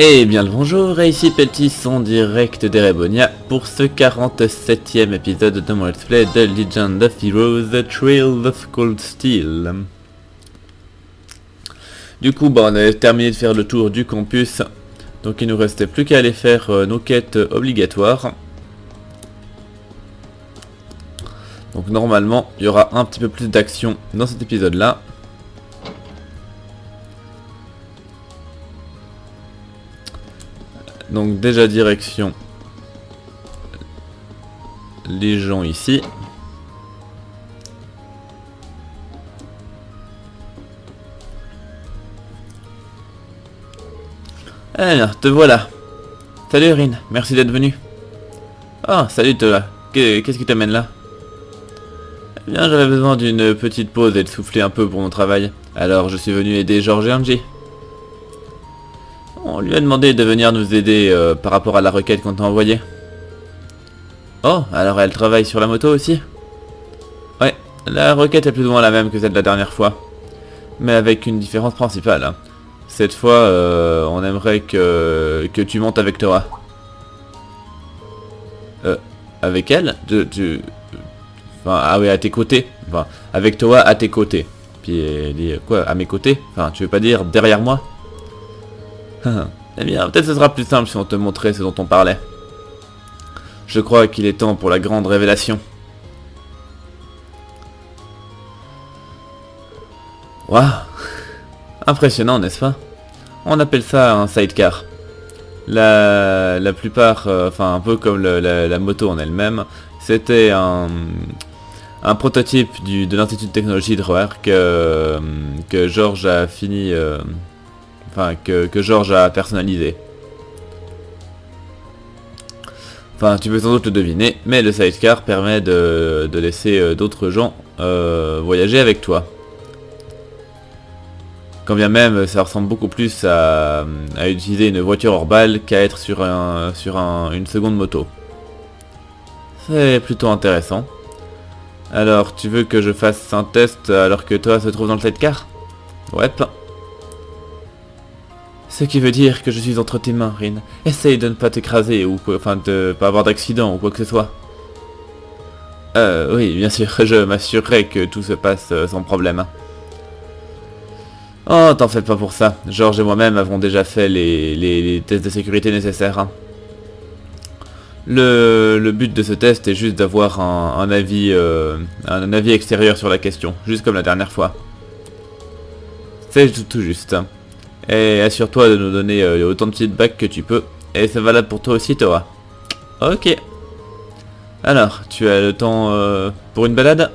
Et bien le bonjour, et ici Peltis en direct d'Erebonia pour ce 47e épisode de mon let's play de Legend of Heroes The Trail of Cold Steel. Du coup, on a terminé de faire le tour du campus, donc il nous restait plus qu'à aller faire nos quêtes obligatoires. Donc normalement, il y aura un petit peu plus d'action dans cet épisode-là. Donc déjà direction les gens ici. Alors, te voilà. Salut Rin, merci d'être venu. Oh, salut toi. Qu'est-ce qui t'amène là? Eh bien, j'avais besoin d'une petite pause et de souffler un peu pour mon travail. Alors, je suis venu aider George et Angie. On lui a demandé de venir nous aider par rapport à la requête qu'on t'a envoyée. Oh, alors elle travaille sur la moto aussi? Ouais, la requête est plus ou moins la même que celle de la dernière fois. Mais avec une différence principale. Hein. Cette fois, on aimerait que tu montes avec Tora. Avec elle? Enfin, ah oui, à tes côtés. Enfin, avec Toa à tes côtés. Puis elle dit quoi? À mes côtés? Enfin, tu veux pas dire derrière moi? Eh bien, peut-être ce sera plus simple si on te montrait ce dont on parlait. Je crois qu'il est temps pour la grande révélation. Waouh! Impressionnant, n'est-ce pas? On appelle ça un sidecar. La plupart, enfin un peu comme la moto en elle-même, c'était un prototype de l'Institut de Technologie de Roer que George a fini... Enfin, que George a personnalisé. Enfin, tu peux sans doute le deviner, mais le sidecar permet de laisser d'autres gens voyager avec toi. Quand bien même, ça ressemble beaucoup plus à utiliser une voiture hors balle qu'à être sur une seconde moto. C'est plutôt intéressant. Alors, tu veux que je fasse un test alors que toi se trouve dans le sidecar? Ouais. Ce qui veut dire que je suis entre tes mains, Rin. Essaye de ne pas t'écraser ou quoi, enfin de pas avoir d'accident ou quoi que ce soit. Oui, bien sûr, je m'assurerai que tout se passe sans problème. Oh, t'en fais pas pour ça. George et moi-même avons déjà fait les tests de sécurité nécessaires. Hein. Le but de ce test est juste d'avoir un avis extérieur sur la question, juste comme la dernière fois. C'est tout juste. Et assure-toi de nous donner autant de feedback que tu peux. Et c'est valable pour toi aussi, Toa. Ok. Alors, tu as le temps pour une balade?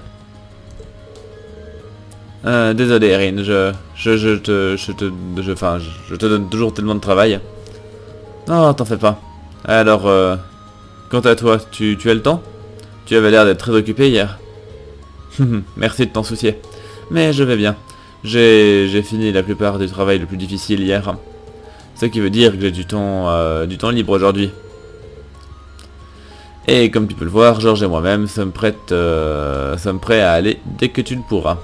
Désolé, Erin, je te donne toujours tellement de travail. Non, t'en fais pas. Alors, quant à toi, tu as le temps? Tu avais l'air d'être très occupé hier. Merci de t'en soucier. Mais je vais bien. J'ai fini la plupart du travail le plus difficile hier. Ce qui veut dire que j'ai du temps libre aujourd'hui. Et comme tu peux le voir, George et moi-même sommes prêts à aller dès que tu le pourras.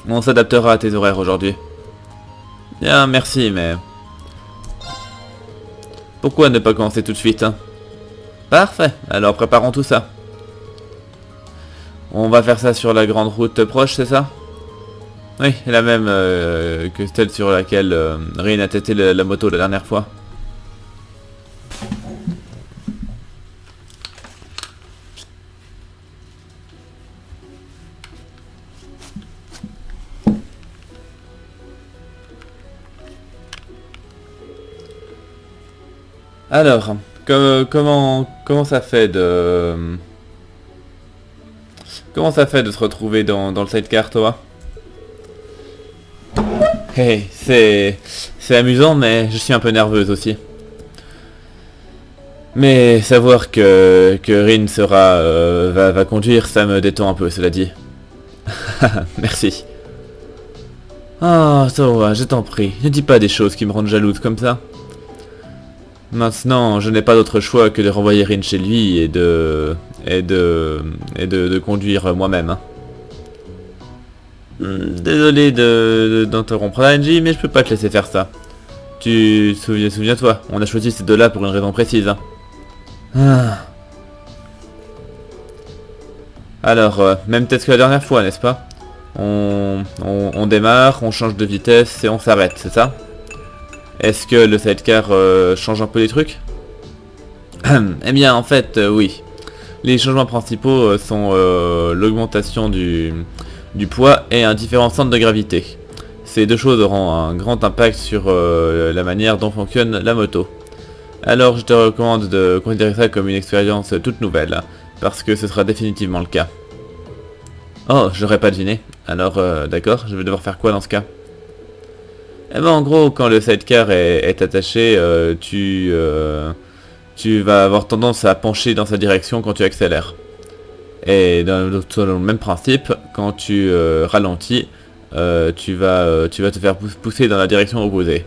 On s'adaptera à tes horaires aujourd'hui. Bien, merci, mais... Pourquoi ne pas commencer tout de suite, hein? Parfait, alors préparons tout ça. On va faire ça sur la grande route proche, c'est ça? Oui, la même que celle sur laquelle Rin a testé la moto la dernière fois. Alors, comment ça fait de... Comment ça fait de se retrouver dans le sidecar, toi? Hey, c'est amusant, mais je suis un peu nerveuse aussi. Mais savoir que Rin va conduire, ça me détend un peu, cela dit. Merci. Ah, Toa, je t'en prie, ne dis pas des choses qui me rendent jalouse comme ça. Maintenant, je n'ai pas d'autre choix que de renvoyer Rin chez lui et de conduire moi-même. Hein. Désolé d'interrompre Angie, mais je peux pas te laisser faire ça. Souviens-toi, on a choisi ces deux-là pour une raison précise. Hein. Ah. Alors, même peut-être que la dernière fois, n'est-ce pas? On démarre, on change de vitesse et on s'arrête, c'est ça? Est-ce que le sidecar change un peu les trucs? Eh bien, en fait, oui. Les changements principaux sont l'augmentation du poids et un différent centre de gravité. Ces deux choses auront un grand impact sur la manière dont fonctionne la moto. Alors je te recommande de considérer ça comme une expérience toute nouvelle, parce que ce sera définitivement le cas. Oh, j'aurais pas deviné. Alors d'accord, je vais devoir faire quoi dans ce cas? Eh ben en gros, quand le sidecar est attaché, tu vas avoir tendance à pencher dans sa direction quand tu accélères. Et selon le même principe, quand tu ralentis, tu vas te faire pousser dans la direction opposée.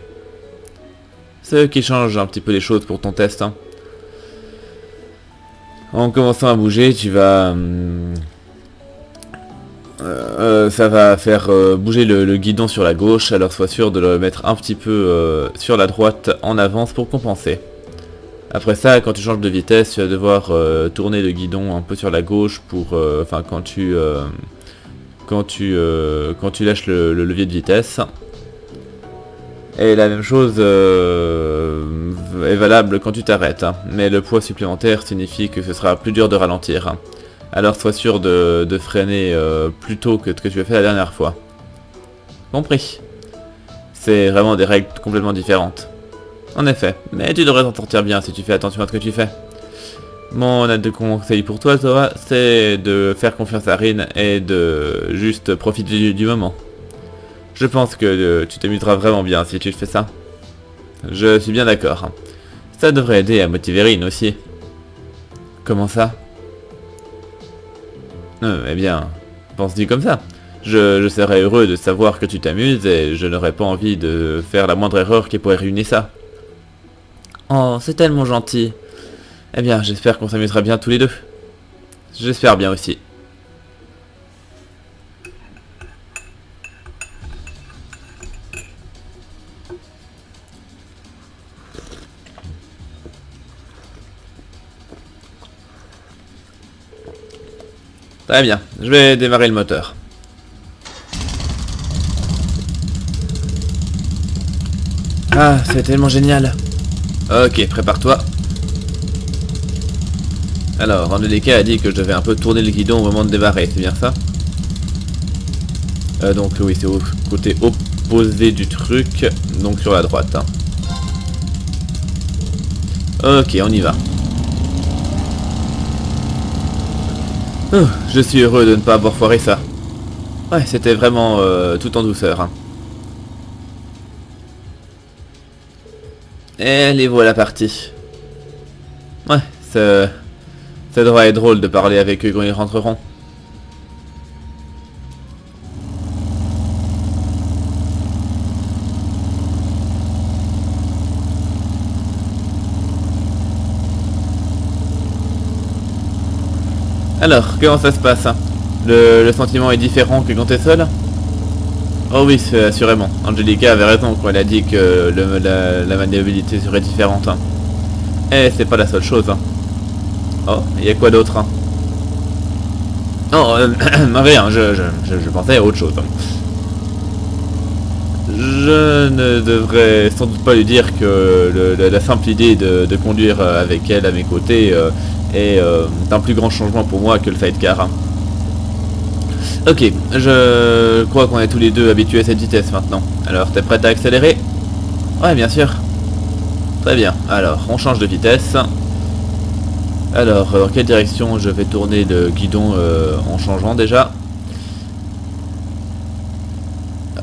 Ce qui change un petit peu les choses pour ton test. Hein. En commençant à bouger, tu vas... ça va faire bouger le guidon sur la gauche, alors sois sûr de le mettre un petit peu sur la droite en avance pour compenser. Après ça, quand tu changes de vitesse, tu vas devoir tourner le guidon un peu sur la gauche pour... Enfin, quand tu lâches le levier de vitesse. Et la même chose est valable quand tu t'arrêtes. Hein. Mais le poids supplémentaire signifie que ce sera plus dur de ralentir. Hein. Alors sois sûr de freiner plus tôt que ce que tu as fait la dernière fois. Compris. C'est vraiment des règles complètement différentes. En effet, mais tu devrais t'en sortir bien si tu fais attention à ce que tu fais. Mon conseil pour toi, Zora, c'est de faire confiance à Rin et de juste profiter du moment. Je pense que tu t'amuseras vraiment bien si tu fais ça. Je suis bien d'accord. Ça devrait aider à motiver Rin aussi. Comment ça? Eh bien, pense-y comme ça. Je serais heureux de savoir que tu t'amuses et je n'aurais pas envie de faire la moindre erreur qui pourrait ruiner ça. Oh, c'est tellement gentil. Eh bien, j'espère qu'on s'amusera bien tous les deux. J'espère bien aussi. Très bien, je vais démarrer le moteur. Ah, c'est tellement génial. Ok, prépare-toi. Alors, NDK a dit que je devais un peu tourner le guidon au moment de démarrer, c'est bien ça? Donc oui, c'est au côté opposé du truc, donc sur la droite. Hein. Ok, on y va. Oh, je suis heureux de ne pas avoir foiré ça. Ouais, c'était vraiment tout en douceur. Hein. Et les voilà partis. Ouais, ça devrait être drôle de parler avec eux quand ils rentreront. Alors, comment ça se passe? Hein? Le sentiment est différent que quand t'es seul? Oh oui, assurément. Angelica avait raison quand elle a dit que la maniabilité serait différente. Hein. Et c'est pas la seule chose. Hein. Oh, il y a quoi d'autre? Hein? Oh, rien, je pensais à autre chose. Hein. Je ne devrais sans doute pas lui dire que la simple idée de conduire avec elle à mes côtés est un plus grand changement pour moi que le sidecar. Hein. Ok, je crois qu'on est tous les deux habitués à cette vitesse maintenant. Alors, t'es prête à accélérer? Ouais, bien sûr. Très bien, alors, on change de vitesse. Alors, dans quelle direction je vais tourner le guidon en changeant déjà?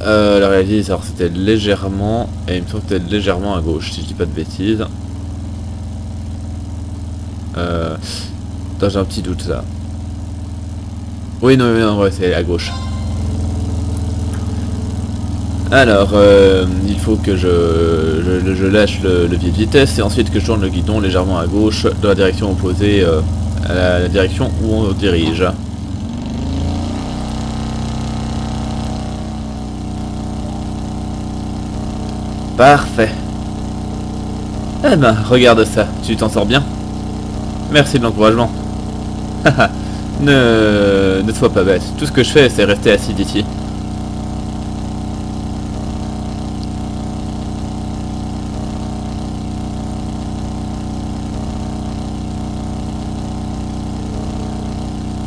La réalité, alors c'était légèrement, et il me semble que c'était légèrement à gauche, si je dis pas de bêtises. Attends, j'ai un petit doute là. Oui, non, ouais, c'est à gauche. Alors, il faut que je lâche le levier de vitesse et ensuite que je tourne le guidon légèrement à gauche dans la direction opposée à la direction où on dirige. Parfait. Eh ben, regarde ça, tu t'en sors bien. Merci de l'encouragement. Haha, ne sois pas bête. Tout ce que je fais, c'est rester assis ici.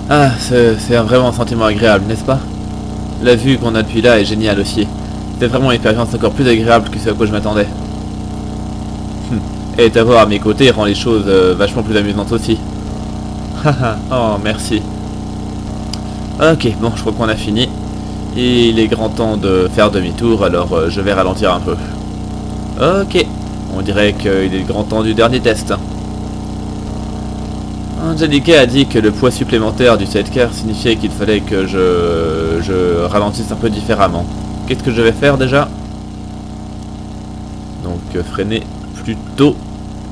Ah, c'est vraiment un sentiment agréable, n'est-ce pas? La vue qu'on a depuis là est géniale aussi. C'est vraiment une expérience encore plus agréable que ce à quoi je m'attendais. Et t'avoir à mes côtés rend les choses vachement plus amusantes aussi. Haha, oh merci. Ok, bon, je crois qu'on a fini. Il est grand temps de faire demi-tour, alors je vais ralentir un peu. Ok, on dirait qu'il est grand temps du dernier test. Angelica a dit que le poids supplémentaire du sidecar signifiait qu'il fallait que je ralentisse un peu différemment. Qu'est-ce que je vais faire déjà? Donc freiner plus tôt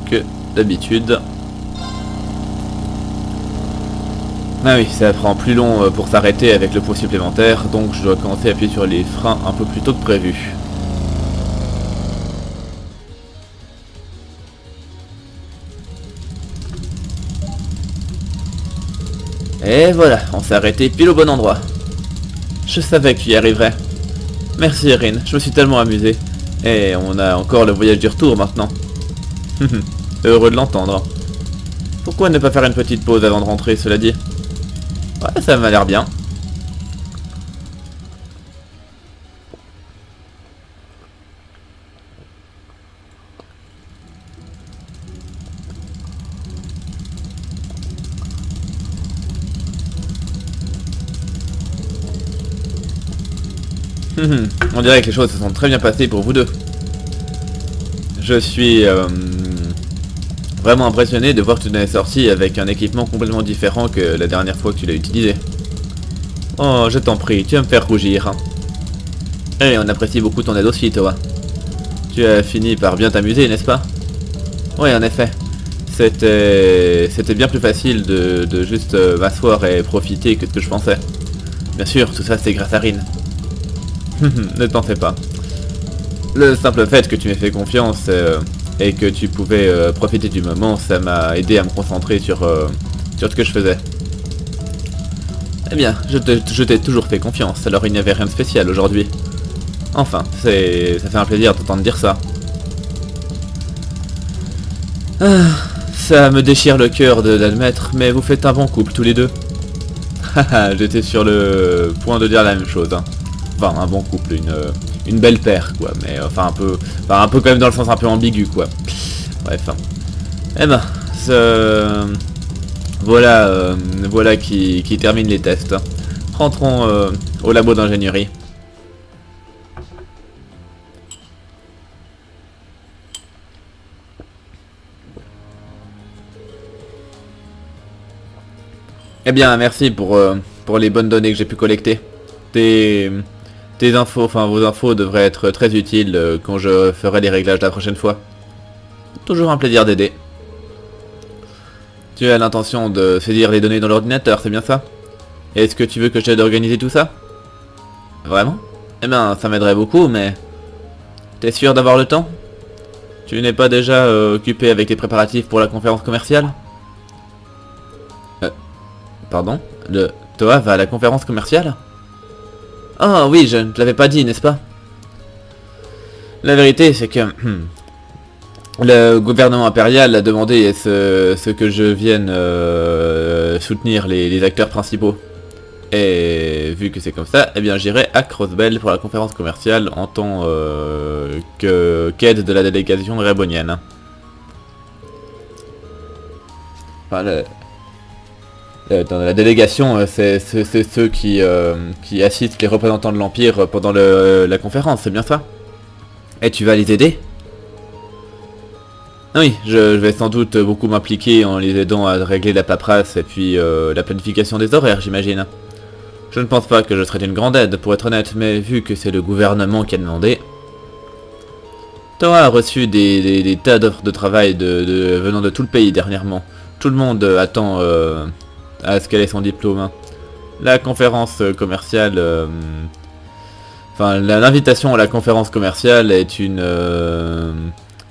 que d'habitude. Ah oui, ça prend plus long pour s'arrêter avec le poids supplémentaire, donc je dois commencer à appuyer sur les freins un peu plus tôt que prévu. Et voilà, on s'est arrêté pile au bon endroit. Je savais que tu y arriverais. Merci Erin, je me suis tellement amusé. Et on a encore le voyage du retour maintenant. Heureux de l'entendre. Pourquoi ne pas faire une petite pause avant de rentrer, cela dit? Ouais, ça m'a l'air bien. On dirait que les choses se sont très bien passées pour vous deux. Je suis vraiment impressionné de voir que tu n'es sorti avec un équipement complètement différent que la dernière fois que tu l'as utilisé. Oh, je t'en prie, tu vas me faire rougir. Et on apprécie beaucoup ton aide aussi, Toa. Tu as fini par bien t'amuser, n'est-ce pas? Oui, en effet. C'était bien plus facile de juste m'asseoir et profiter que ce que je pensais. Bien sûr, tout ça c'est grâce à Rin. Ne t'en fais pas. Le simple fait que tu m'aies fait confiance et que tu pouvais profiter du moment, ça m'a aidé à me concentrer sur ce que je faisais. Eh bien, je t'ai toujours fait confiance, alors il n'y avait rien de spécial aujourd'hui. Enfin, ça fait un plaisir de t'entendre dire ça. Ah, ça me déchire le cœur de l'admettre, mais vous faites un bon couple tous les deux. Haha, j'étais sur le point de dire la même chose. Hein. Enfin, un bon couple, une belle paire, quoi. Mais enfin un peu quand même dans le sens un peu ambigu, quoi. Bref. Hein. Eh ben, voilà qui termine les tests. Rentrons au labo d'ingénierie. Eh bien, merci pour les bonnes données que j'ai pu collecter. Tes infos, enfin vos infos devraient être très utiles quand je ferai les réglages la prochaine fois. Toujours un plaisir d'aider. Tu as l'intention de saisir les données dans l'ordinateur, c'est bien ça? Est-ce que tu veux que je t'aide à organiser tout ça? Vraiment? Eh bien, ça m'aiderait beaucoup, mais... T'es sûr d'avoir le temps? Tu n'es pas déjà occupé avec tes préparatifs pour la conférence commerciale? Pardon? Toa va à la conférence commerciale? Oh oui, je ne te l'avais pas dit, n'est-ce pas? La vérité, c'est que... le gouvernement impérial a demandé à ce que je vienne soutenir les acteurs principaux. Et vu que c'est comme ça, eh bien j'irai à Crossbell pour la conférence commerciale en tant qu'aide de la délégation rébonienne. Enfin, dans la délégation, c'est ceux qui assistent les représentants de l'Empire pendant la conférence, c'est bien ça? Et tu vas les aider? Oui, je vais sans doute beaucoup m'impliquer en les aidant à régler la paperasse et puis la planification des horaires, j'imagine. Je ne pense pas que je serai d'une grande aide, pour être honnête, mais vu que c'est le gouvernement qui a demandé... Toa a reçu des tas d'offres de travail venant de tout le pays dernièrement. Tout le monde attend à ce qu'elle ait son diplôme. Hein. La conférence commerciale... Enfin, l'invitation à la conférence commerciale est une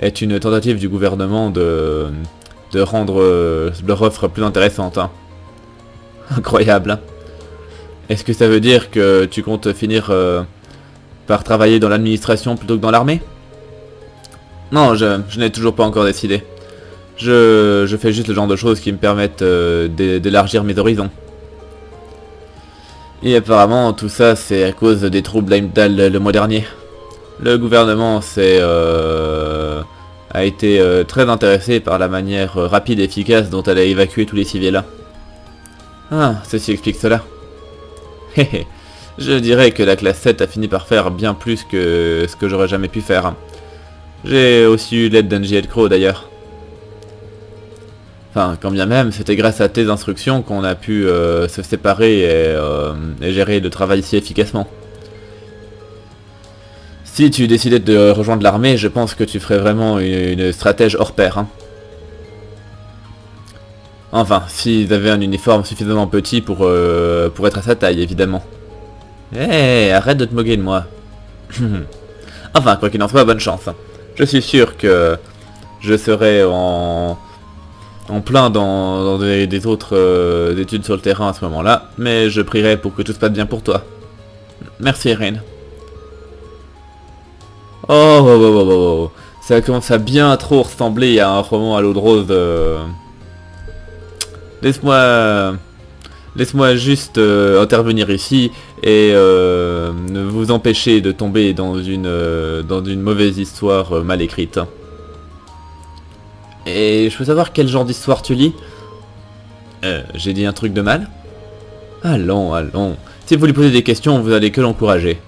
est une tentative du gouvernement de rendre leur offre plus intéressante. Hein. Incroyable. Hein. Est-ce que ça veut dire que tu comptes finir par travailler dans l'administration plutôt que dans l'armée? Non, je n'ai toujours pas encore décidé. Je fais juste le genre de choses qui me permettent d'élargir mes horizons. Et apparemment, tout ça, c'est à cause des troubles à Imdal le mois dernier. Le gouvernement a été très intéressé par la manière rapide et efficace dont elle a évacué tous les civils. Ah, ceci explique cela. Héhé, je dirais que la classe 7 a fini par faire bien plus que ce que j'aurais jamais pu faire. J'ai aussi eu l'aide d'Angie Crow d'ailleurs. Enfin, quand bien même, c'était grâce à tes instructions qu'on a pu se séparer et gérer le travail si efficacement. Si tu décidais de rejoindre l'armée, je pense que tu ferais vraiment une stratège hors pair. Hein. Enfin, s'ils avaient un uniforme suffisamment petit pour être à sa taille, évidemment. Hé, arrête de te moquer de moi. Enfin, quoi qu'il en soit, bonne chance. Je suis sûr que je serai en plein dans des autres études sur le terrain à ce moment-là, mais je prierai pour que tout se passe bien pour toi. Merci, Erin. Oh, ça commence à bien trop ressembler à un roman à l'eau de rose. Laisse-moi juste intervenir ici et ne vous empêcher de tomber dans une mauvaise histoire mal écrite. Et je peux savoir quel genre d'histoire tu lis? J'ai dit un truc de mal? Allons. Si vous lui posez des questions, vous allez que l'encourager.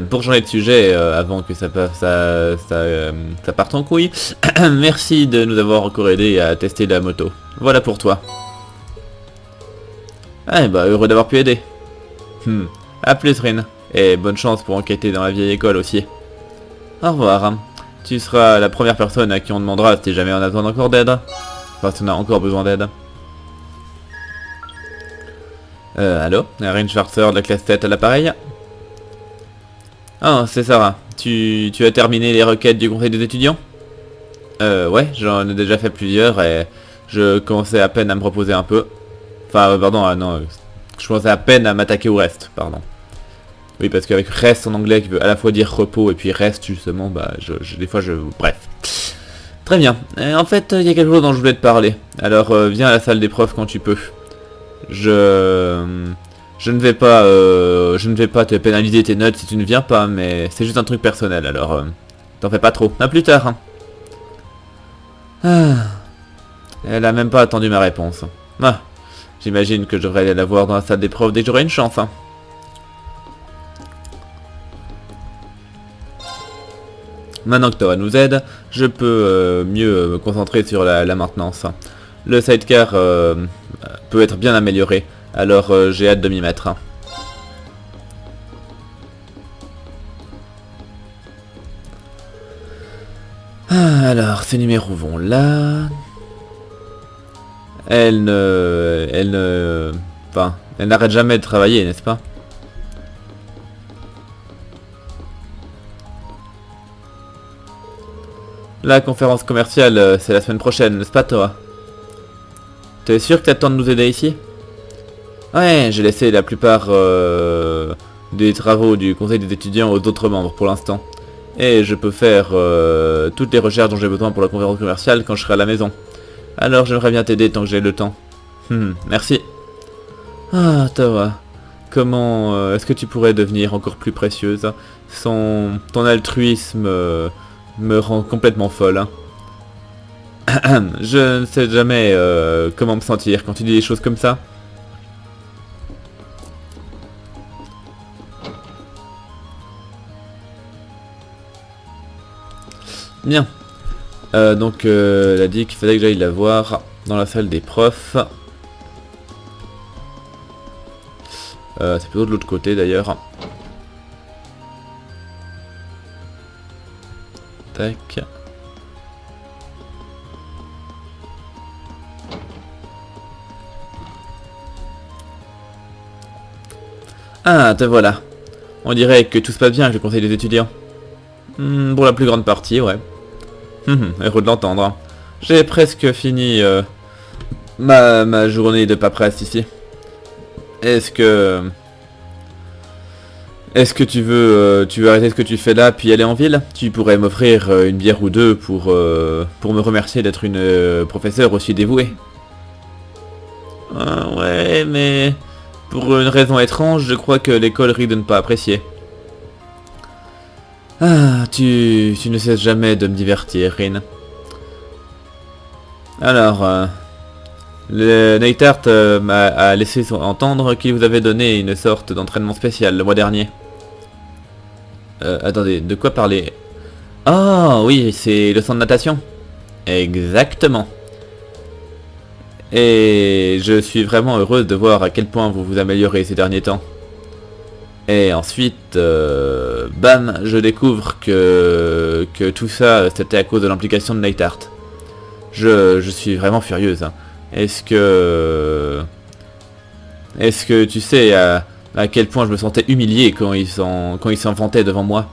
Pour changer de sujet, avant que ça parte en couille, merci de nous avoir encore aidé à tester la moto. Voilà pour toi. Ah, bah heureux d'avoir pu aider. À plus, Rin. Et bonne chance pour enquêter dans la vieille école aussi. Au revoir. Tu seras la première personne à qui on demandera si jamais on a besoin encore d'aide. Enfin, si on a encore besoin d'aide. Allô? Rin Schwarzer de la classe 7 à l'appareil? Ah, c'est Sarah. Tu as terminé les requêtes du conseil des étudiants? Ouais, j'en ai déjà fait plusieurs et je commençais à peine à me reposer un peu. Enfin, pardon, non, je commençais à peine à m'attaquer au reste, pardon. Oui, parce qu'avec reste en anglais qui veut à la fois dire repos et puis reste, justement, bah, des fois je... Bref. Très bien. Et en fait, il y a quelque chose dont je voulais te parler. Alors, viens à la salle d'épreuve quand tu peux. Je ne vais pas te pénaliser tes notes si tu ne viens pas, mais c'est juste un truc personnel, alors t'en fais pas trop. À plus tard. Hein. Ah. Elle a même pas attendu ma réponse. Ah. J'imagine que je devrais aller la voir dans la salle d'épreuve dès que j'aurai une chance. Hein. Maintenant que Tora nous aide, je peux mieux me concentrer sur la maintenance. Le sidecar peut être bien amélioré. Alors j'ai hâte de m'y mettre. Ah, alors ces numéros vont là. Elle n'arrête jamais de travailler, n'est-ce pas? La conférence commerciale, c'est la semaine prochaine, n'est-ce pas toi? T'es sûr que t'as le temps de nous aider ici? Ouais, j'ai laissé la plupart des travaux du conseil des étudiants aux autres membres pour l'instant. Et je peux faire toutes les recherches dont j'ai besoin pour la conférence commerciale quand je serai à la maison. Alors j'aimerais bien t'aider tant que j'ai le temps. Merci. Ah, Tawa. Comment est-ce que tu pourrais devenir encore plus précieuse? Ton altruisme me rend complètement folle. Hein. Je ne sais jamais comment me sentir quand tu dis des choses comme ça. Bien. Donc elle a dit qu'il fallait que j'aille la voir dans la salle des profs. C'est plutôt de l'autre côté d'ailleurs. Tac. Ah, te voilà. On dirait que tout se passe bien avec le conseil des étudiants. Pour la plus grande partie, ouais. Heureux de l'entendre. Hein. J'ai presque fini ma journée de paperasse ici. Est-ce que... tu veux arrêter ce que tu fais là puis aller en ville? Tu pourrais m'offrir une bière ou deux pour me remercier d'être une professeure aussi dévouée. Ouais, mais... Pour une raison étrange, je crois que l'école risque de ne pas apprécier. Ah, tu ne cesses jamais de me divertir, Rin. Alors, le Neithart m'a laissé entendre qu'il vous avait donné une sorte d'entraînement spécial le mois dernier. Attendez, de quoi parler? Ah oui, c'est le centre de natation. Exactement. Et je suis vraiment heureuse de voir à quel point vous vous améliorez ces derniers temps. Et ensuite, bam, je découvre que tout ça, c'était à cause de l'implication de Neithart. Je suis vraiment furieuse. Hein. Est-ce que tu sais à quel point je me sentais humilié quand ils s'en vantaient devant moi?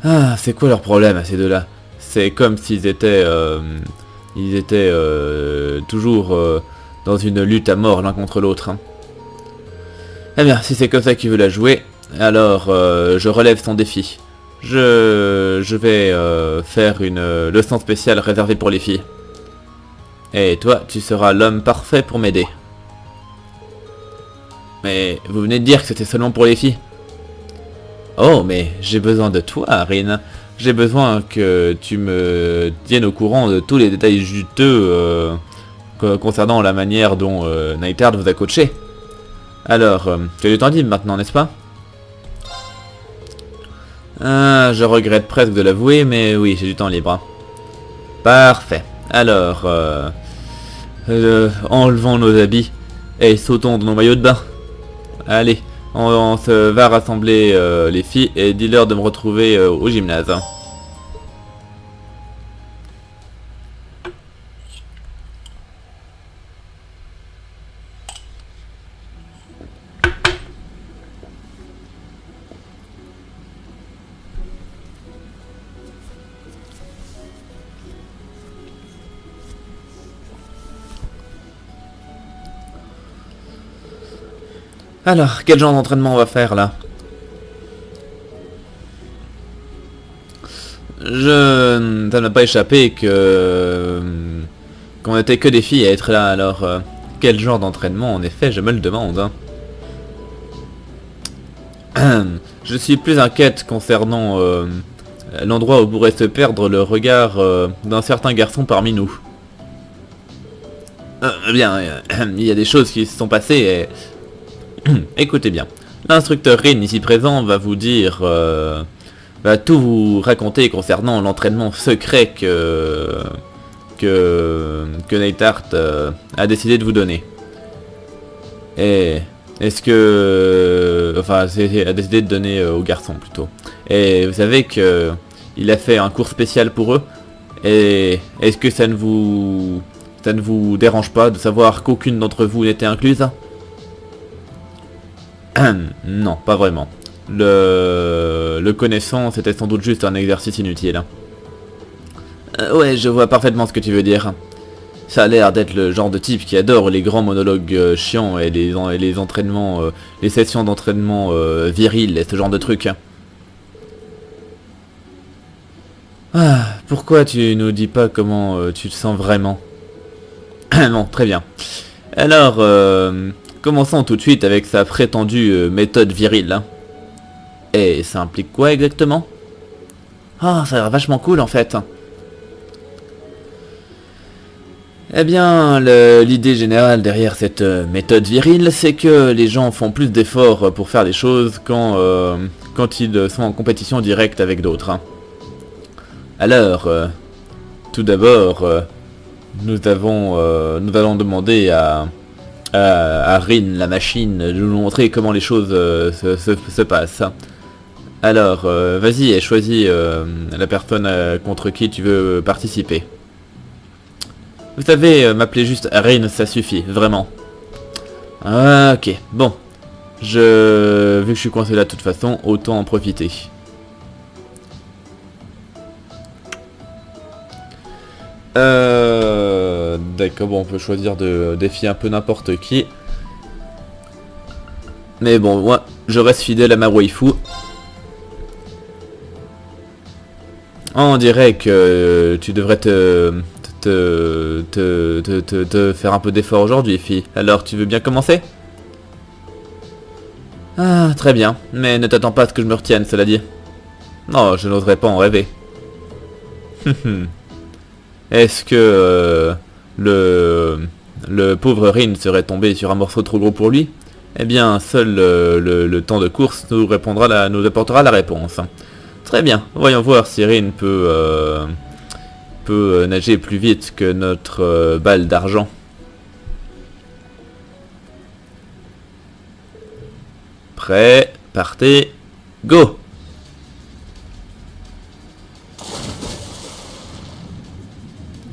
Ah, c'est quoi leur problème à ces deux-là? C'est comme s'ils étaient... toujours dans une lutte à mort l'un contre l'autre. Hein. Eh bien, si c'est comme ça qu'il veut la jouer, alors je relève son défi. Je vais faire une leçon spéciale réservée pour les filles. Et toi, tu seras l'homme parfait pour m'aider. Mais vous venez de dire que c'était seulement pour les filles. Oh, mais j'ai besoin de toi, Rin. J'ai besoin que tu me tiennes au courant de tous les détails juteux concernant la manière dont Neithart vous a coaché. Alors, tu as du temps libre maintenant, n'est-ce pas? Je regrette presque de l'avouer, mais oui, j'ai du temps libre. Hein. Parfait. Alors, enlevons nos habits et sautons dans nos maillots de bain. Allez, on se va rassembler les filles et dis-leur de me retrouver au gymnase. Hein. Alors, quel genre d'entraînement on va faire là? Ça ne m'a pas échappé que qu'on n'était que des filles à être là, alors quel genre d'entraînement en effet, je me le demande. Hein. Je suis plus inquiète concernant l'endroit où pourrait se perdre le regard d'un certain garçon parmi nous. Bien, il y a des choses qui se sont passées et... Écoutez bien, l'instructeur Rin ici présent va vous dire, va tout vous raconter concernant l'entraînement secret que Neithart a décidé de vous donner. Et est-ce que... Enfin, a décidé de donner aux garçons plutôt. Et vous savez que il a fait un cours spécial pour eux. Et est-ce que ça ne vous dérange pas de savoir qu'aucune d'entre vous n'était incluse? Non, pas vraiment. Le connaissant, c'était sans doute juste un exercice inutile. Ouais, je vois parfaitement ce que tu veux dire. Ça a l'air d'être le genre de type qui adore les grands monologues chiants et les entraînements, les sessions d'entraînement virils et ce genre de trucs. Ah, pourquoi tu nous dis pas comment tu te sens vraiment? Bon, très bien. Alors, commençons tout de suite avec sa prétendue méthode virile. Hein. Et ça implique quoi exactement? Ah, ça a l'air vachement cool en fait. Eh bien, l'idée générale derrière cette méthode virile, c'est que les gens font plus d'efforts pour faire des choses quand ils sont en compétition directe avec d'autres. Hein. Alors, tout d'abord, nous allons demander à Rin, la machine, de nous montrer comment les choses se passent. Alors, vas-y et choisis la personne contre qui tu veux participer. Vous savez, m'appeler juste Rin, ça suffit, vraiment. Ok, bon. Je vu que je suis coincé là de toute façon, autant en profiter. D'accord, bon, on peut choisir de défier un peu n'importe qui. Mais bon, moi, je reste fidèle à ma waifu. On dirait que tu devrais te faire un peu d'effort aujourd'hui, fille. Alors, tu veux bien commencer? Ah, très bien. Mais ne t'attends pas à ce que je me retienne, cela dit. Non, je n'oserais pas en rêver. Est-ce que le pauvre Rin serait tombé sur un morceau trop gros pour lui? Eh bien, seul le temps de course nous apportera la réponse. Très bien, voyons voir si Rin peut nager plus vite que notre balle d'argent. Prêt, partez, go!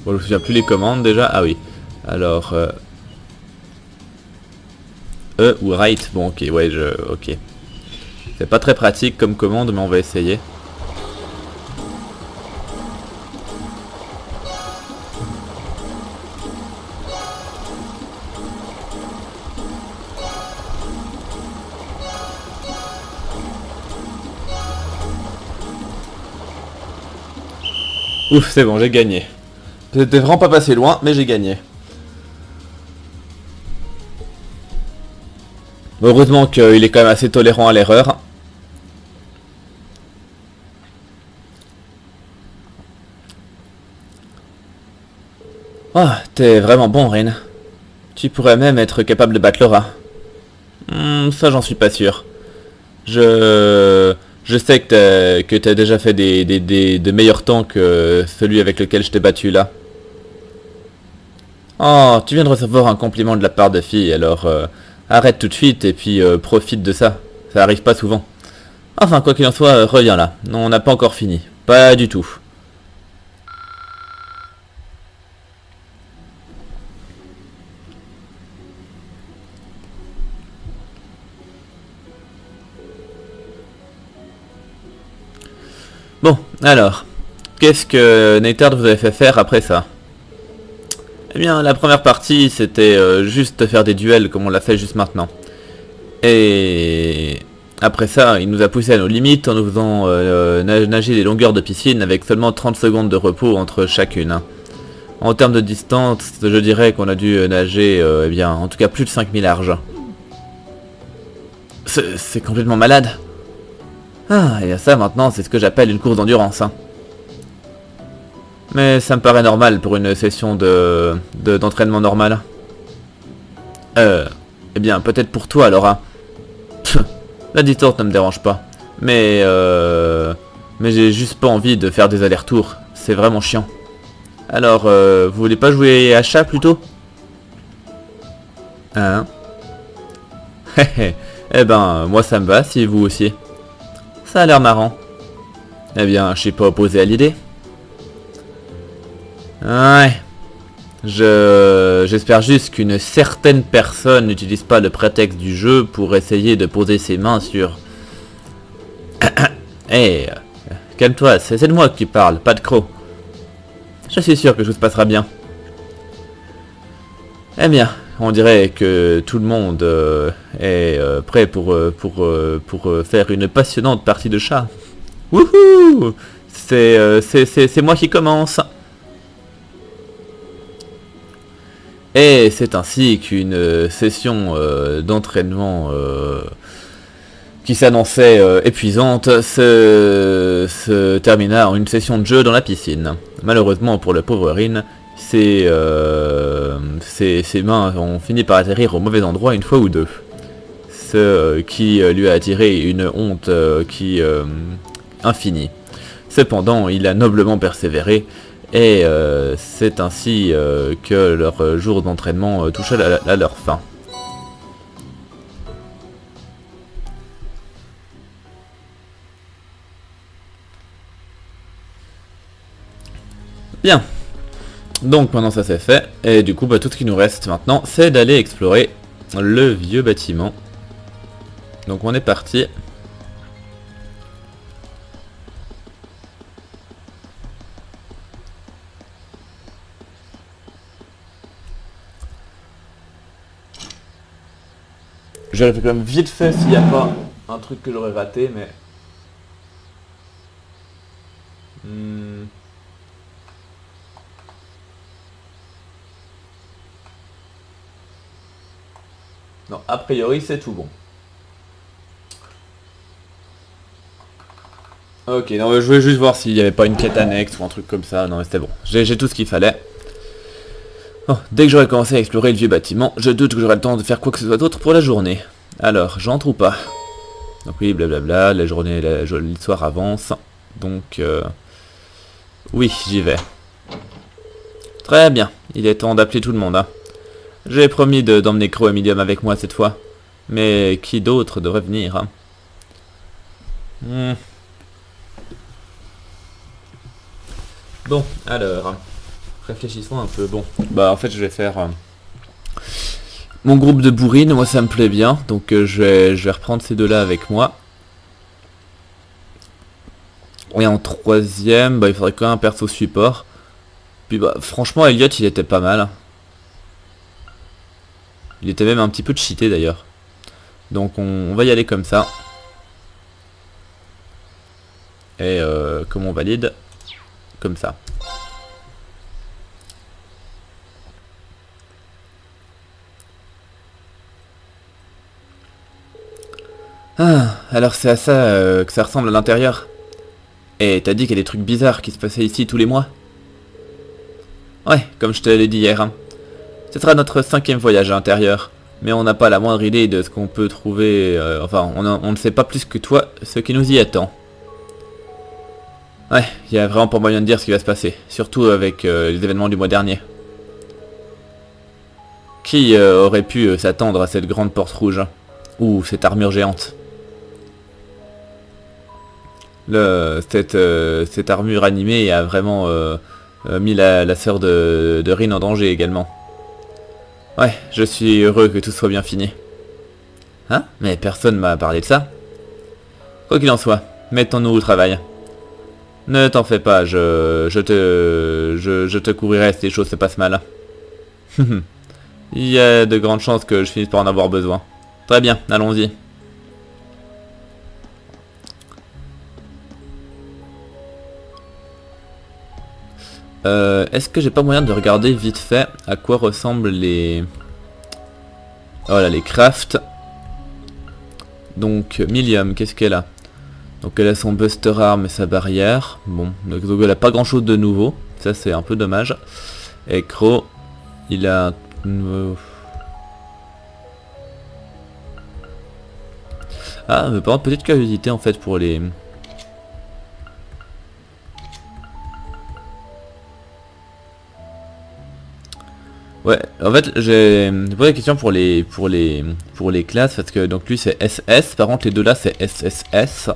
Bon, je me souviens plus les commandes déjà. Ah oui. Alors, E ou right. Bon, ok, ouais, ok. C'est pas très pratique comme commande, mais on va essayer. Ouf, c'est bon, j'ai gagné. J'étais vraiment pas passé loin, mais j'ai gagné. Heureusement qu'il est quand même assez tolérant à l'erreur. Ah, t'es vraiment bon, Rin. Tu pourrais même être capable de battre Laura. Ça, j'en suis pas sûr. Je sais que t'as déjà fait de meilleurs temps que celui avec lequel je t'ai battu là. Oh, tu viens de recevoir un compliment de la part de fille, alors arrête tout de suite et puis profite de ça. Ça arrive pas souvent. Enfin, quoi qu'il en soit, reviens là. Non, on n'a pas encore fini. Pas du tout. Bon, alors, qu'est-ce que Neithard vous avez fait faire après ça? Eh bien, la première partie, c'était juste faire des duels comme on l'a fait juste maintenant. Et après ça, il nous a poussé à nos limites en nous faisant nager des longueurs de piscine avec seulement 30 secondes de repos entre chacune. En termes de distance, je dirais qu'on a dû nager, eh bien, en tout cas plus de 5000 larges. C'est complètement malade. Ah, et ça maintenant, c'est ce que j'appelle une course d'endurance. Hein. Mais ça me paraît normal pour une session d'entraînement normal. Eh bien, peut-être pour toi, Laura. La distance ne me dérange pas. Mais j'ai juste pas envie de faire des allers-retours. C'est vraiment chiant. Alors, vous voulez pas jouer à chat plutôt? Hein? Eh ben, moi ça me va, si vous aussi. Ça a l'air marrant. Eh bien, je suis pas opposé à l'idée. Ouais. J'espère juste qu'une certaine personne n'utilise pas le prétexte du jeu pour essayer de poser ses mains sur... Hey, calme-toi, c'est de moi qui parle, pas de croc. Je suis sûr que tout se passera bien. Eh bien, on dirait que tout le monde est prêt pour faire une passionnante partie de chat. Wouhou! C'est moi qui commence. Et c'est ainsi qu'une session d'entraînement qui s'annonçait épuisante se termina en une session de jeu dans la piscine. Malheureusement pour le pauvre Rin, ses mains ont fini par atterrir au mauvais endroit une fois ou deux. Ce qui lui a attiré une honte infinie. Cependant, il a noblement persévéré. Et c'est ainsi que leur jour d'entraînement toucha à leur fin. Bien. Donc maintenant ça c'est fait. Et du coup tout ce qui nous reste maintenant c'est d'aller explorer le vieux bâtiment. Donc on est parti. Je vérifie quand même vite fait s'il n'y a pas un truc que j'aurais raté, mais... Non, a priori c'est tout bon. Ok, non, je voulais juste voir s'il n'y avait pas une quête annexe ou un truc comme ça. Non, mais c'était bon. J'ai tout ce qu'il fallait. Oh, dès que j'aurai commencé à explorer le vieux bâtiment, je doute que j'aurai le temps de faire quoi que ce soit d'autre pour la journée. Alors, j'entre ou pas? Donc oui, blablabla, la journée, l'histoire avance. Donc, oui, j'y vais. Très bien, il est temps d'appeler tout le monde. Hein. J'ai promis d'emmener Crow et Medium avec moi cette fois. Mais qui d'autre devrait venir hein? Bon, alors, réfléchissons un peu. Bon, bah en fait je vais faire mon groupe de bourrines, moi ça me plaît bien, donc je vais reprendre ces deux-là avec moi. Et en troisième, bah il faudrait quand même un perso support. Puis bah franchement Elliot il était pas mal. Il était même un petit peu cheaté d'ailleurs. Donc on va y aller comme ça. Et comme on valide, comme ça. Ah, alors c'est à ça que ça ressemble à l'intérieur. Et t'as dit qu'il y a des trucs bizarres qui se passaient ici tous les mois? Ouais, comme je te l'ai dit hier. Hein. Ce sera notre 5e voyage à l'intérieur. Mais on n'a pas la moindre idée de ce qu'on peut trouver... enfin, on ne sait pas plus que toi ce qui nous y attend. Ouais, il y a vraiment pas moyen de dire ce qui va se passer. Surtout avec les événements du mois dernier. Qui aurait pu s'attendre à cette grande porte rouge? Ou cette armure géante? Cette armure animée a vraiment mis la sœur de Rin en danger également. Ouais, je suis heureux que tout soit bien fini. Hein? Mais personne m'a parlé de ça. Quoi qu'il en soit, mettons-nous au travail. Ne t'en fais pas, je te couvrirai si les choses se passent mal. Il y a de grandes chances que je finisse par en avoir besoin. Très bien, allons-y. Est-ce que j'ai pas moyen de regarder vite fait à quoi ressemblent les... Voilà, les crafts. Donc, Millium, qu'est-ce qu'elle a? Donc elle a son Buster Arm et sa barrière. Bon, donc elle a pas grand chose de nouveau. Ça c'est un peu dommage. Et Crow, il a... Ah, mais par contre, petite curiosité en fait pour les... Ouais, en fait, j'ai posé la question pour les classes parce que donc lui c'est SS, par contre les deux là c'est SSS,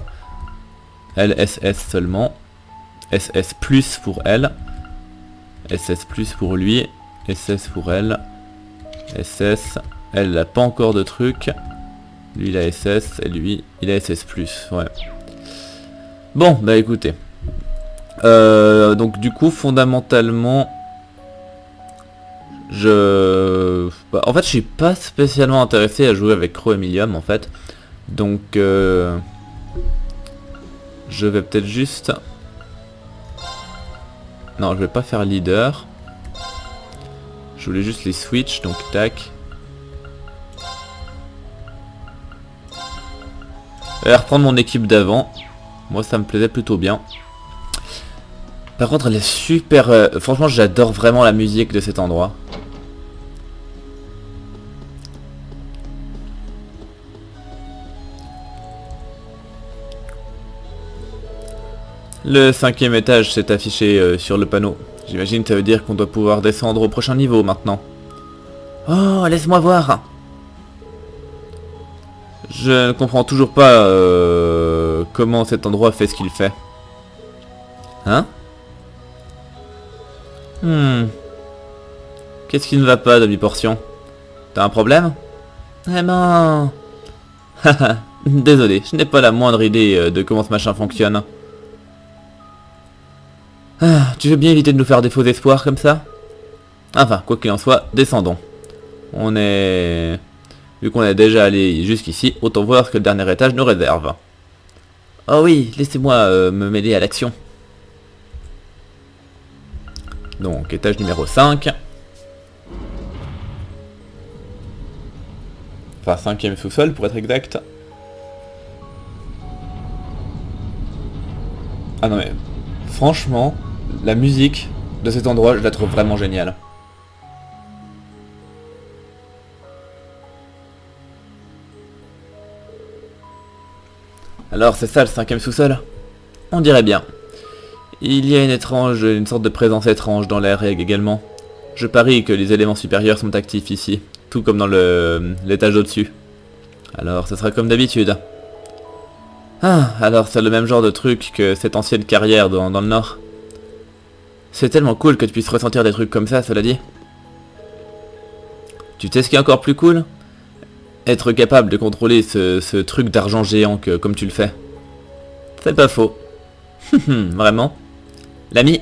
LSS seulement, SS plus pour elle, SS plus pour lui, SS pour elle, SS, elle a pas encore de truc, lui il a SS et lui il a SS plus, ouais. Bon, bah écoutez, donc du coup fondamentalement en fait je suis pas spécialement intéressé à jouer avec Crow et Millium en fait. Donc je vais peut-être juste... Non, je vais pas faire leader. Je voulais juste les switch, donc tac. Je vais reprendre mon équipe d'avant. Moi ça me plaisait plutôt bien. Par contre elle est super... franchement j'adore vraiment la musique de cet endroit. Le 5e étage s'est affiché sur le panneau. J'imagine que ça veut dire qu'on doit pouvoir descendre au prochain niveau maintenant. Oh, laisse-moi voir. Je ne comprends toujours pas comment cet endroit fait ce qu'il fait. Hein? Qu'est-ce qui ne va pas, demi-portion? T'as un problème? Eh ben... Désolé, je n'ai pas la moindre idée de comment ce machin fonctionne. Ah, tu veux bien éviter de nous faire des faux espoirs comme ça? Enfin, quoi qu'il en soit, descendons. On est... Vu qu'on est déjà allé jusqu'ici, autant voir ce que le dernier étage nous réserve. Oh oui, laissez-moi me mêler à l'action. Donc, étage numéro 5. Enfin, 5e sous-sol pour être exact. Ah non mais, franchement, la musique de cet endroit, je la trouve vraiment géniale. Alors c'est ça le 5e sous-sol? On dirait bien. Il y a une sorte de présence étrange dans l'air également. Je parie que les éléments supérieurs sont actifs ici, tout comme dans l'étage au-dessus. Alors ce sera comme d'habitude. Ah, alors c'est le même genre de truc que cette ancienne carrière dans le nord. C'est tellement cool que tu puisses ressentir des trucs comme ça, cela dit. Tu sais ce qui est encore plus cool? Être capable de contrôler ce truc d'argent géant comme tu le fais. C'est pas faux. Vraiment? L'ami?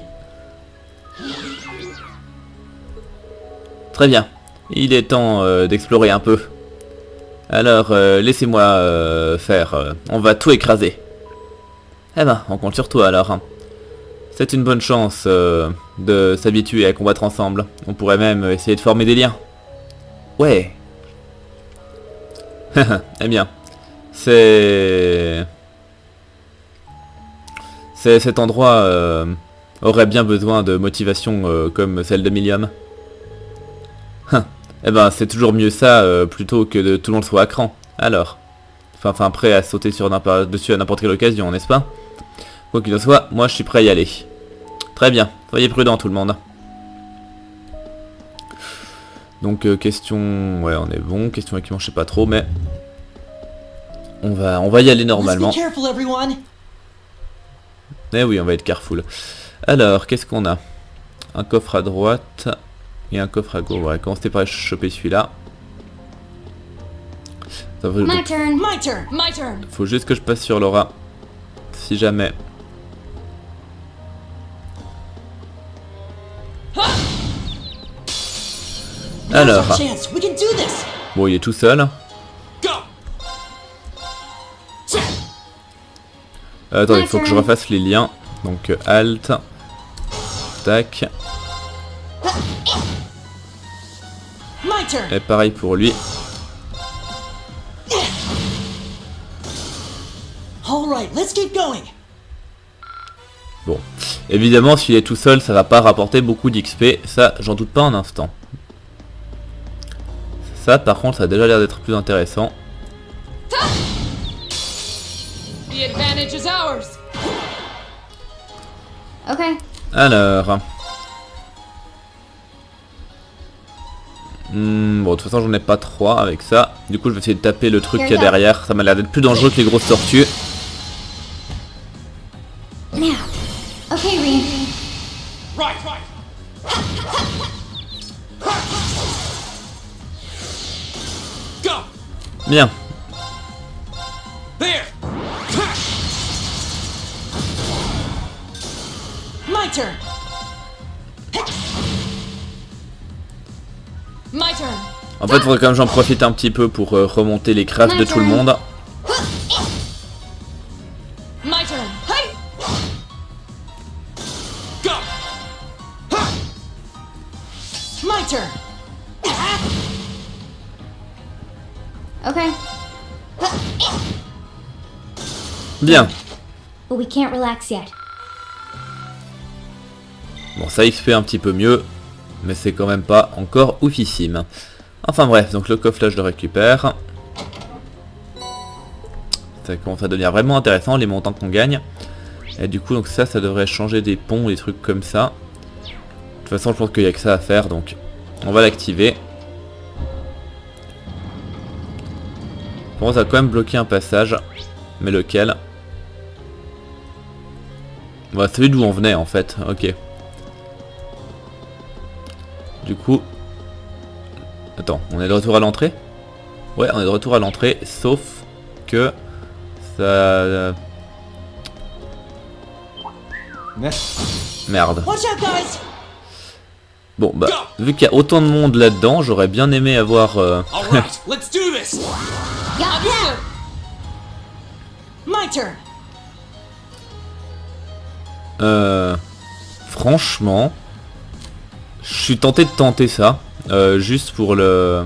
Très bien. Il est temps d'explorer un peu. Alors, laissez-moi faire. On va tout écraser. Eh ben, on compte sur toi alors. C'est une bonne chance de s'habituer à combattre ensemble. On pourrait même essayer de former des liens. Ouais. Eh bien, cet endroit aurait bien besoin de motivation comme celle de Millium. Eh ben, c'est toujours mieux ça plutôt que de tout le monde soit à cran. Alors, enfin prêt à sauter dessus à n'importe quelle occasion, n'est-ce pas? Quoi qu'il en soit, moi je suis prêt à y aller. Très bien, soyez prudents tout le monde. Donc question... Ouais, on est bon. Question équipement, je sais pas trop, mais... On va y aller normalement. Eh oui, on va être careful. Alors, qu'est-ce qu'on a? Un coffre à droite et un coffre à gauche. On va commencer par choper celui-là. Faut juste que je passe sur Laura. Si jamais... Alors, bon, il est tout seul. Attendez, il faut que je refasse les liens. Donc, Alt. Tac. Et pareil pour lui. Bon, évidemment, s'il est tout seul, ça va pas rapporter beaucoup d'XP. Ça, j'en doute pas un instant. Ça, par contre, ça a déjà l'air d'être plus intéressant. Alors... bon, de toute façon, j'en ai pas 3 avec ça. Du coup, je vais essayer de taper le truc qu'il y a derrière. Ça m'a l'air d'être plus dangereux que les grosses tortues. Bien. En fait, il faudrait quand même j'en profite un petit peu pour remonter les crafts de tout le monde. Bien. Bon, ça XP un petit peu mieux, mais c'est quand même pas encore oufissime. Enfin bref, donc le coffre là je le récupère. Ça commence à devenir vraiment intéressant, les montants qu'on gagne. Et du coup, donc ça devrait changer des ponts, des trucs comme ça. De toute façon, je pense qu'il n'y a que ça à faire, donc on va l'activer. Bon, ça va quand même bloquer un passage, mais lequel? Bah, celui d'où on venait en fait, ok. Du coup... Attends, on est de retour à l'entrée? Ouais, on est de retour à l'entrée, sauf que... Ça... Merde. Watch out, guys! Bon bah, vu qu'il y a autant de monde là-dedans, j'aurais bien aimé avoir... All right, let's do this. Yeah! My turn! Franchement, je suis tenté de tenter ça, juste pour le...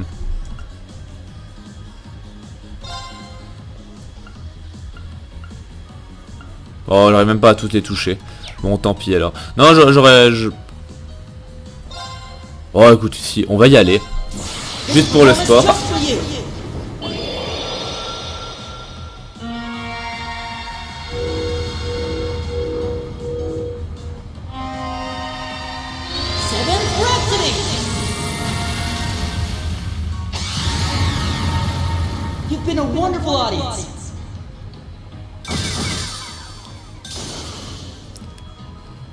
Oh, j'aurais même pas à toutes les toucher. Bon, tant pis alors. Non, j'aurais... Oh, écoute, ici, on va y aller. Juste pour le sport. Just for you. Seventh Rhapsody! You've been a wonderful audience.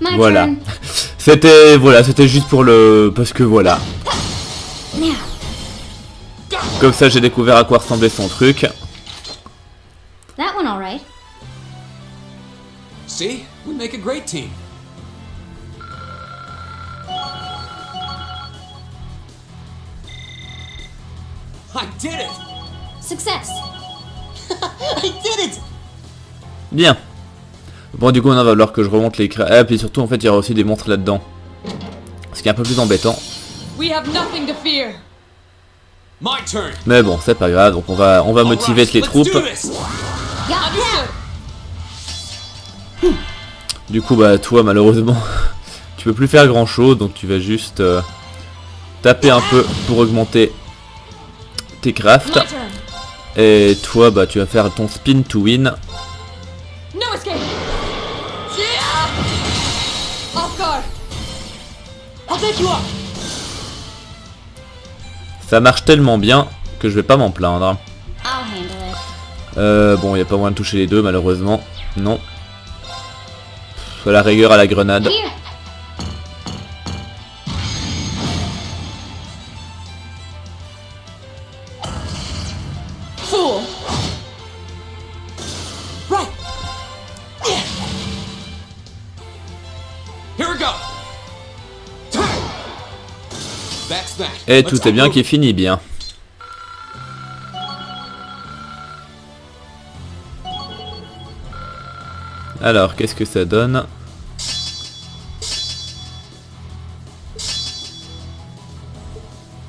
My Voilà. turn. C'était juste pour le... Parce que voilà. Now. Comme ça, j'ai découvert à quoi ressemblait son truc. That one all right. See, we make a great team. I did it. Success. I did it! Bien. Bon, du coup, on va falloir que je remonte les crêpes. Et puis surtout, en fait, il y aura aussi des monstres là-dedans. Ce qui est un peu plus embêtant. We have nothing to fear. My turn. Mais bon, c'est pas grave. Donc on va All motiver right, les let's troupes. do this. Understood. Du coup, bah, toi, malheureusement, tu peux plus faire grand-chose. Donc tu vas juste taper un peu pour augmenter tes crafts. My turn. Et toi, bah, tu vas faire ton spin to win. No escape. Yeah. Off guard. I'll take you up! Ça marche tellement bien que je vais pas m'en plaindre. I'll handle it. Bon, il a pas moyen de toucher les deux, malheureusement. Non. Pff, la rigueur à la grenade. Here. Fool! Right! Here we go. That's that. Et Let's tout est bien move. qui finit bien. Alors, qu'est-ce que ça donne?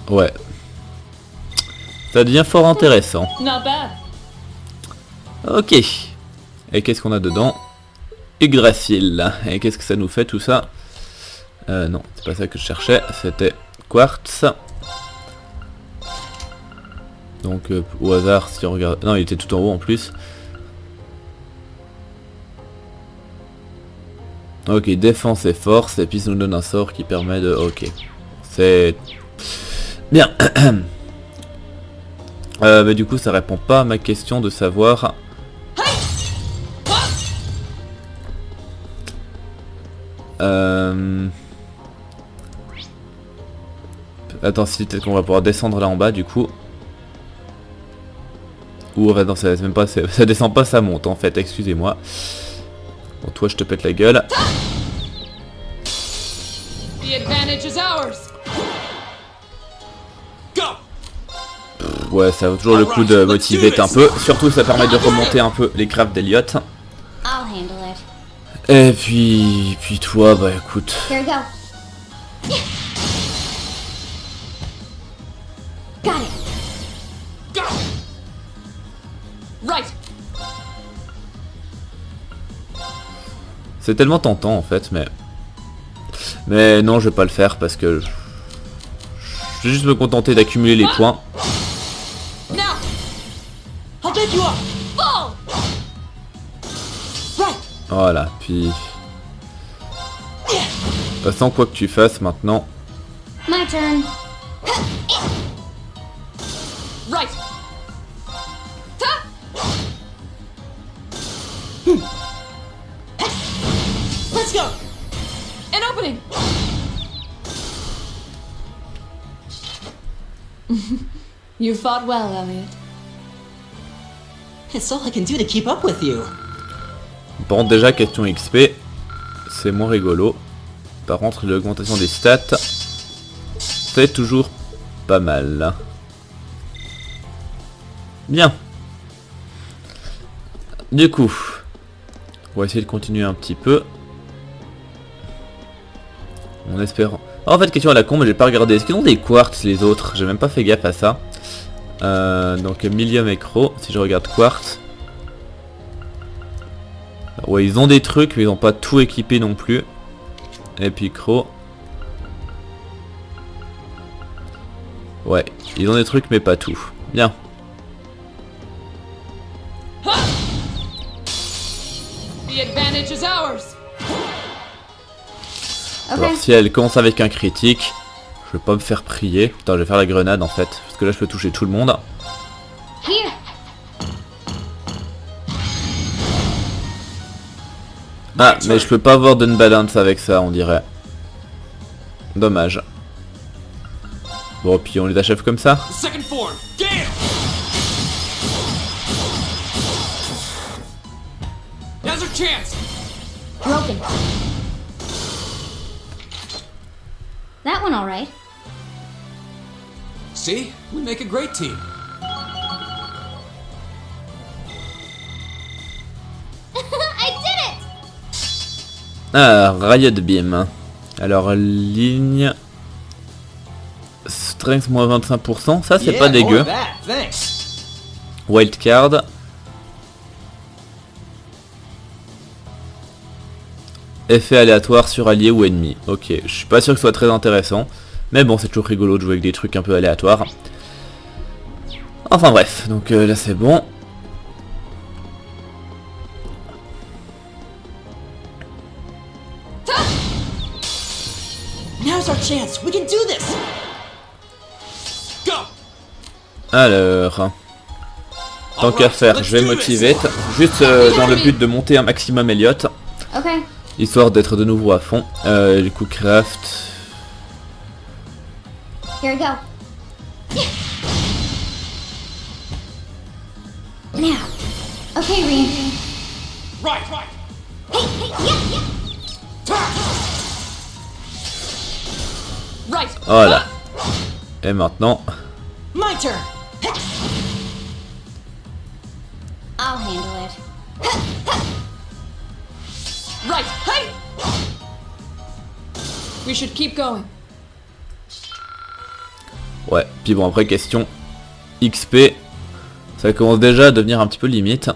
Ouais. Ça devient fort intéressant. Not bad. Ok. Et qu'est-ce qu'on a dedans? Yggdrasil. Et qu'est-ce que ça nous fait tout ça? Non, c'est pas ça que je cherchais. C'était quartz. Donc au hasard, si on regarde... Non, il était tout en haut en plus. Ok, défense et force. Et puis ça nous donne un sort qui permet de... Ok. C'est... Bien. Mais du coup, ça répond pas à ma question de savoir... Attends, si peut-être qu'on va pouvoir descendre là en bas du coup. Ou non, ça, même pas, ça descend pas, ça monte en fait, excusez-moi. Bon, toi je te pète la gueule. The advantage is ours. Go. Ouais, ça vaut toujours le coup de motiver un peu. Surtout ça permet de remonter un peu les crafts d'Eliott. I'll handle it. Et puis toi, bah écoute. Here we go. Got it. Go. Right. C'est tellement tentant en fait, mais non, je vais pas le faire parce que je vais juste me contenter d'accumuler les points. Now. I'll take you up! Fall. Right! Voilà, puis sans quoi que tu fasses maintenant. My turn. Right. Ta. Let's go! An opening. You fought well, Elliot. It's all I can do to keep up with you. Bon, déjà, question XP, c'est moins rigolo. Par contre, l'augmentation des stats, c'est toujours pas mal. Bien. Du coup, on va essayer de continuer un petit peu. En espérant... Ah, en fait, question à la con, mais j'ai pas regardé. Est-ce qu'ils ont des quartz les autres? J'ai même pas fait gaffe à ça. Donc Millium et Crow, si je regarde quartz. Ouais, ils ont des trucs, mais ils ont pas tout équipé non plus. Et puis Crow. Ouais, ils ont des trucs, mais pas tout. Bien. The advantage is ours. Alors Okay. si elle commence avec un critique, je vais pas me faire prier. Putain, je vais faire la grenade en fait. Parce que là, je peux toucher tout le monde. Here. Ah, mais je peux pas avoir d'unbalance avec ça, on dirait. Dommage. Bon, puis on les achève comme ça. Second form. Gale. Now's our chance. Broken. That one all right. See, we make a great team. I did it! Ah, Riot Beam. Alors, ligne... Strength moins 25%, ça c'est pas dégueu. Wildcard. Effet aléatoire sur allié ou ennemi. Ok, je suis pas sûr que ce soit très intéressant. Mais bon, c'est toujours rigolo de jouer avec des trucs un peu aléatoires. Enfin bref, donc là c'est bon. Now's our chance. We can do this. Go. Alors... Tant qu'à faire, je vais motiver. Juste dans le but de monter un maximum Elliot. Okay. Histoire d'être de nouveau à fond. Du coup, craft... Here we go. Now. Okay, Reem. Right. Right. Hey, yeah. Right. Voilà. Et maintenant... My turn. I'll handle it. Right. Hey. We should keep going. Ouais, puis bon après question XP, ça commence déjà à devenir un petit peu limite.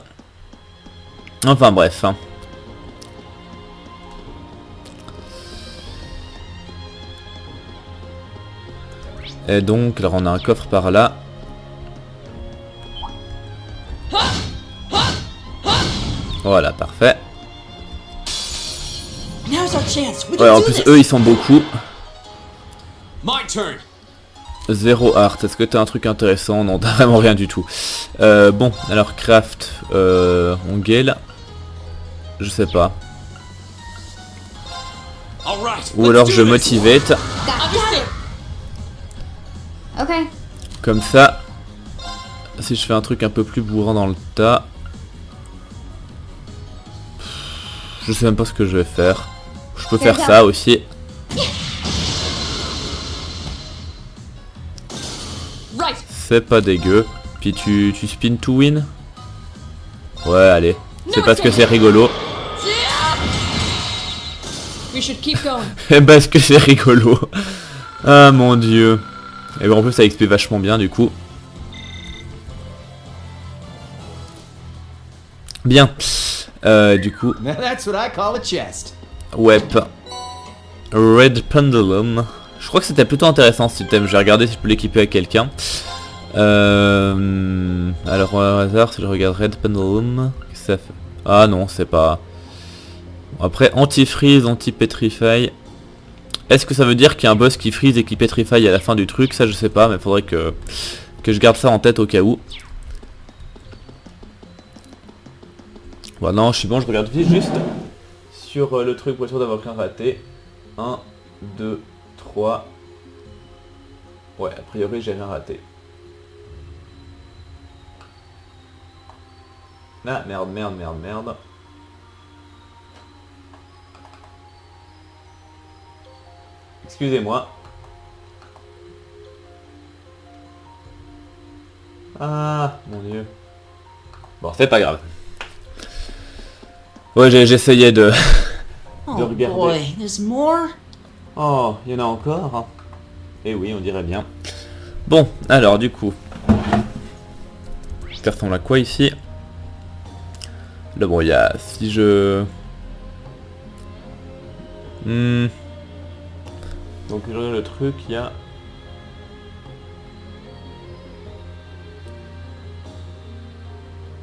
Enfin bref. Hein. Et donc, alors on a un coffre par là. Voilà, parfait. Now's our chance. We Ouais, can en do plus this. eux ils sont beaucoup. My turn. 0 art, est-ce que t'as un truc intéressant? Non, t'as vraiment rien du tout. Bon, alors craft, on gale. Je sais pas. All right. Ou let's alors do je this. motivate. Understood. Okay. Comme ça, si je fais un truc un peu plus bourrant dans le tas... Je sais même pas ce que je vais faire. Je peux faire ça aussi. Right. C'est pas dégueu. Puis tu spin to win. Ouais, allez. C'est parce que c'est rigolo. We should keep going. Et parce que c'est rigolo. Ah mon dieu. Et bon, en plus ça XP vachement bien du coup. Bien. Du coup, Now that's what I call a chest. Web. Red Pendulum. Je crois que c'était plutôt intéressant ce thème. Je vais regarder si je peux l'équiper à quelqu'un. Alors au hasard, si je regarde Red Pendulum, qu'est-ce que ça fait? Ah non, c'est pas... Après, anti-freeze, anti-petrify. Est-ce que ça veut dire qu'il y a un boss qui freeze et qui petrify à la fin du truc? Ça je sais pas, mais faudrait que je garde ça en tête au cas où. Bon non, je suis bon, je regarde juste sur le truc pour être sûr d'avoir rien raté. 1, 2, 3. Ouais, a priori j'ai rien raté. Ah, merde. Excusez-moi. Ah, mon dieu. Bon, c'est pas grave. Ouais, j'essayais de... Oh regarder. boy, there's more? Oh, il y en a encore. Eh oui, on dirait bien. Bon, alors du coup... Ça ressemble à quoi ici? Là, bon, il y a... Si je... Donc, je regarde le truc, il y a...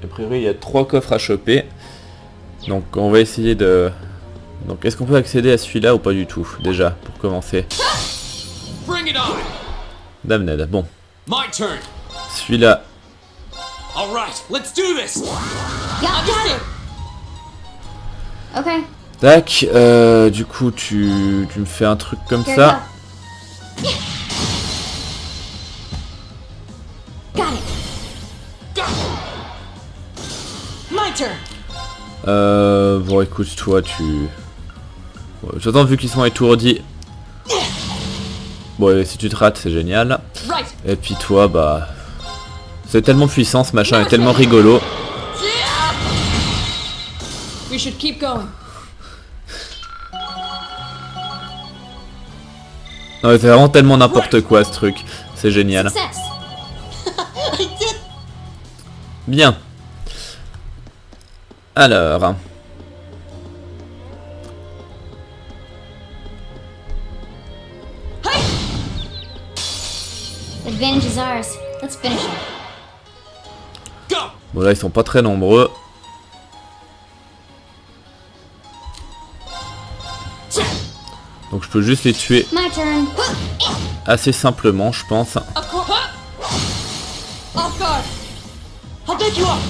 A priori, il y a 3 coffres à choper. Donc, on va essayer de... Donc, est-ce qu'on peut accéder à celui-là ou pas du tout? Déjà, pour commencer. Bring it on. Damned, bon. My turn. Celui-là, All right, let's do this. Yeah, got it. Okay. tac, du coup, tu me fais un truc comme Here ça. you go. Got it. My turn! Bon, écoute, toi, tu... Bon, j'attends, vu qu'ils sont étourdis. Bon, et si tu te rates, c'est génial. Right. Et puis toi, bah... C'est tellement puissant, ce machin est tellement rigolo. We should keep going. Non, mais c'est vraiment tellement n'importe quoi, ce truc. C'est génial. Success. I did! Bien. Alors... The advantage is ours. Let's finish it. Go. Bon, là, ils sont pas très nombreux. Donc je peux juste les tuer My turn. assez simplement, je pense. Of course. Off guard. I'll back you up!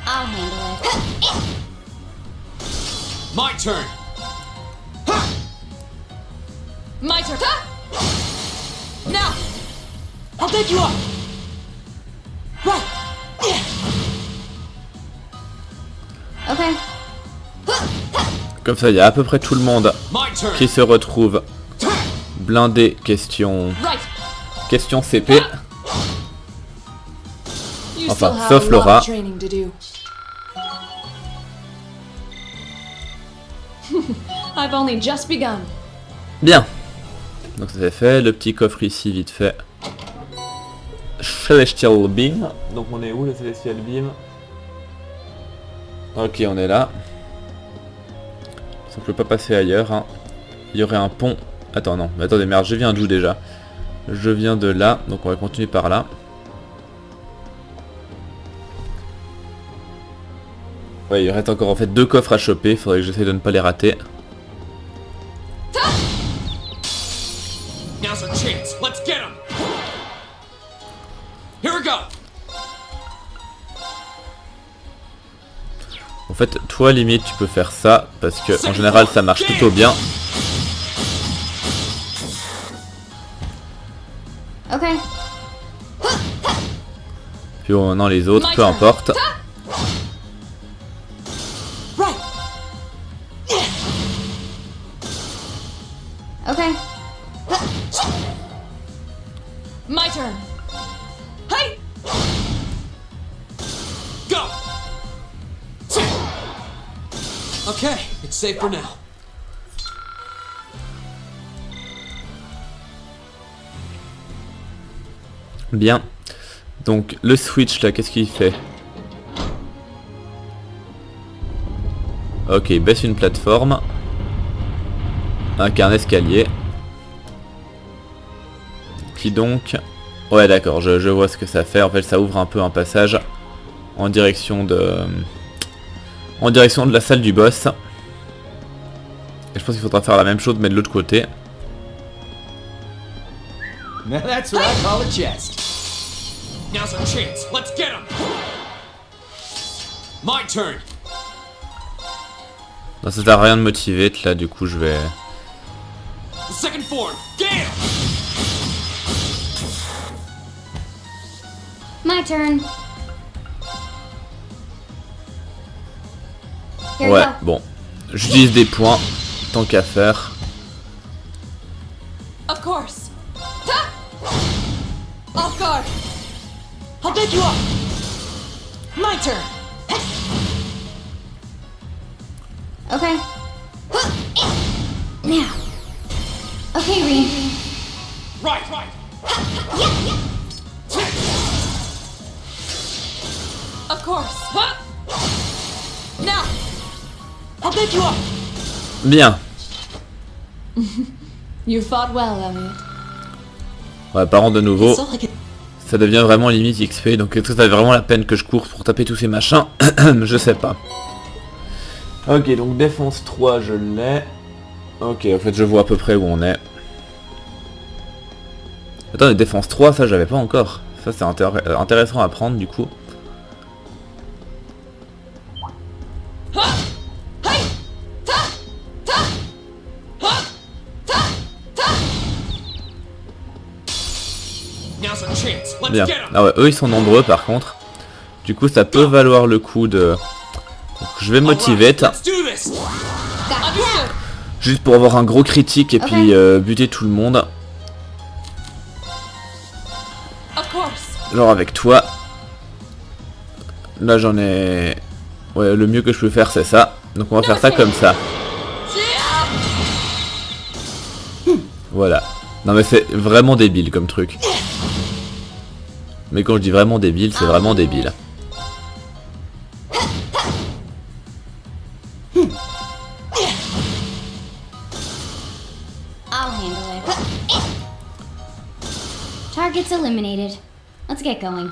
I'll handle it. My turn. My turn. Now. I'll back you up! Right! Okay. Comme ça, il y a à peu près tout le monde My turn. qui se retrouve blindé question Right. CP. You Enfin, still have sauf a lot Laura. of training to do. I've only just begun. Bien. Donc ça c'est fait. Le petit coffre ici, vite fait. Celestial Beam. Donc on est où, le Celestial Beam? Ok, on est là. Ça ne peut pas passer ailleurs. Hein. Il y aurait un pont. Attends, non. Mais attendez, merde, je viens d'où déjà? Je viens de là. Donc on va continuer par là. Ouais, il reste encore en fait 2 coffres à choper. Faudrait que j'essaie de ne pas les rater. Now's our chance. Let's get him. Here we go. En fait, toi, limite, tu peux faire ça, parce que en général, ça marche plutôt bien. Okay. Puis maintenant, les autres, peu importe. Right! Okay. My turn. Hey. Go. Okay, it's safe for now. Bien. Donc, le switch, là, qu'est-ce qu'il fait? Ok, il baisse une plateforme. Un escalier. Qui donc... Ouais, d'accord, je vois ce que ça fait. En fait, ça ouvre un peu un passage en direction de... En direction de la salle du boss. Et je pense qu'il faudra faire la même chose, mais de l'autre côté. Now that's what I call a chest. Now's our chance. Let's get him. My turn. Non, ça sert à rien de motiver, là, du coup, je vais... The second form. Gale. My turn. Here we Ouais, go. bon. J'utilise des points, tant qu'à faire. Of course. Ta! Off guard. I'll beg you off. My turn. Okay. Now. Okay, Reed. Right. Of course. Huh? Now. I'll beg you off. Bien. You fought well, Elliot. Ouais, par contre, de nouveau, It's all I can. ça devient vraiment limite XP, donc est-ce que ça valait vraiment la peine que je cours pour taper tous ces machins? Je sais pas. Ok, donc défense 3, je l'ai. Ok, en fait, je vois à peu près où on est. Attends, mais défense 3, ça, j'avais pas encore. Ça, c'est intéressant à prendre, du coup. Hey! Ta! Ta! Huh? Ta! Ta! Now's our chance. Let's Bien. get him. Ah ouais, eux, ils sont nombreux, par contre. Du coup, ça peut valoir le coup de... Donc, je vais motiver, Let's do this. Understood. juste pour avoir un gros critique et puis buter tout le monde. Of course. Genre avec toi. Là j'en ai... Ouais, le mieux que je peux faire c'est ça. Donc on va faire ça comme ça. Voilà. Non mais c'est vraiment débile comme truc. Mais quand je dis vraiment débile, c'est vraiment débile. I'll handle it. Targets eliminated. Let's get going.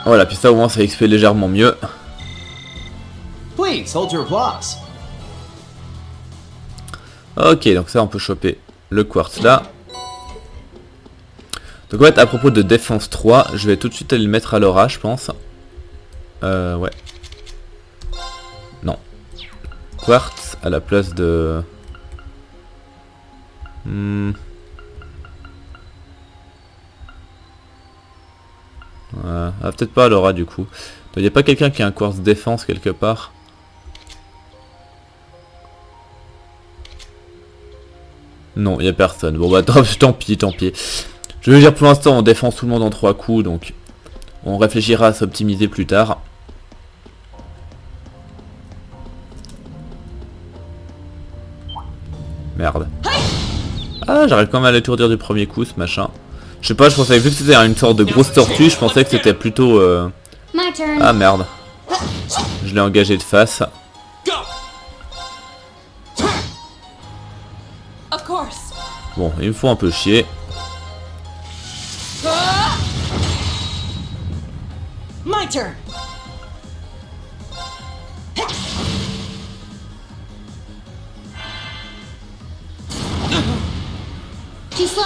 Voilà, puis ça au moins ça XP légèrement mieux. Please hold your applause. Ok, donc ça on peut choper le quartz là. Donc en fait, à propos de défense 3, je vais tout de suite aller le mettre à l'aura, je pense. Ouais. Non. Quartz à la place de... Ah, peut-être pas à l'aura du coup. Il n'y a pas quelqu'un qui a un quartz défense quelque part? Non, il n'y a personne. Bon bah tant pis. Je veux dire pour l'instant on défend tout le monde en 3 coups, donc on réfléchira à s'optimiser plus tard. Merde. Ah, j'arrive quand même à l'étourdir du premier coup ce machin. Je sais pas, je pensais, vu que c'était une sorte de grosse tortue, je pensais que c'était plutôt... My turn. Ah merde. Je l'ai engagé de face. Go. Of course. Bon, il me faut un peu chier. My turn. Too slow.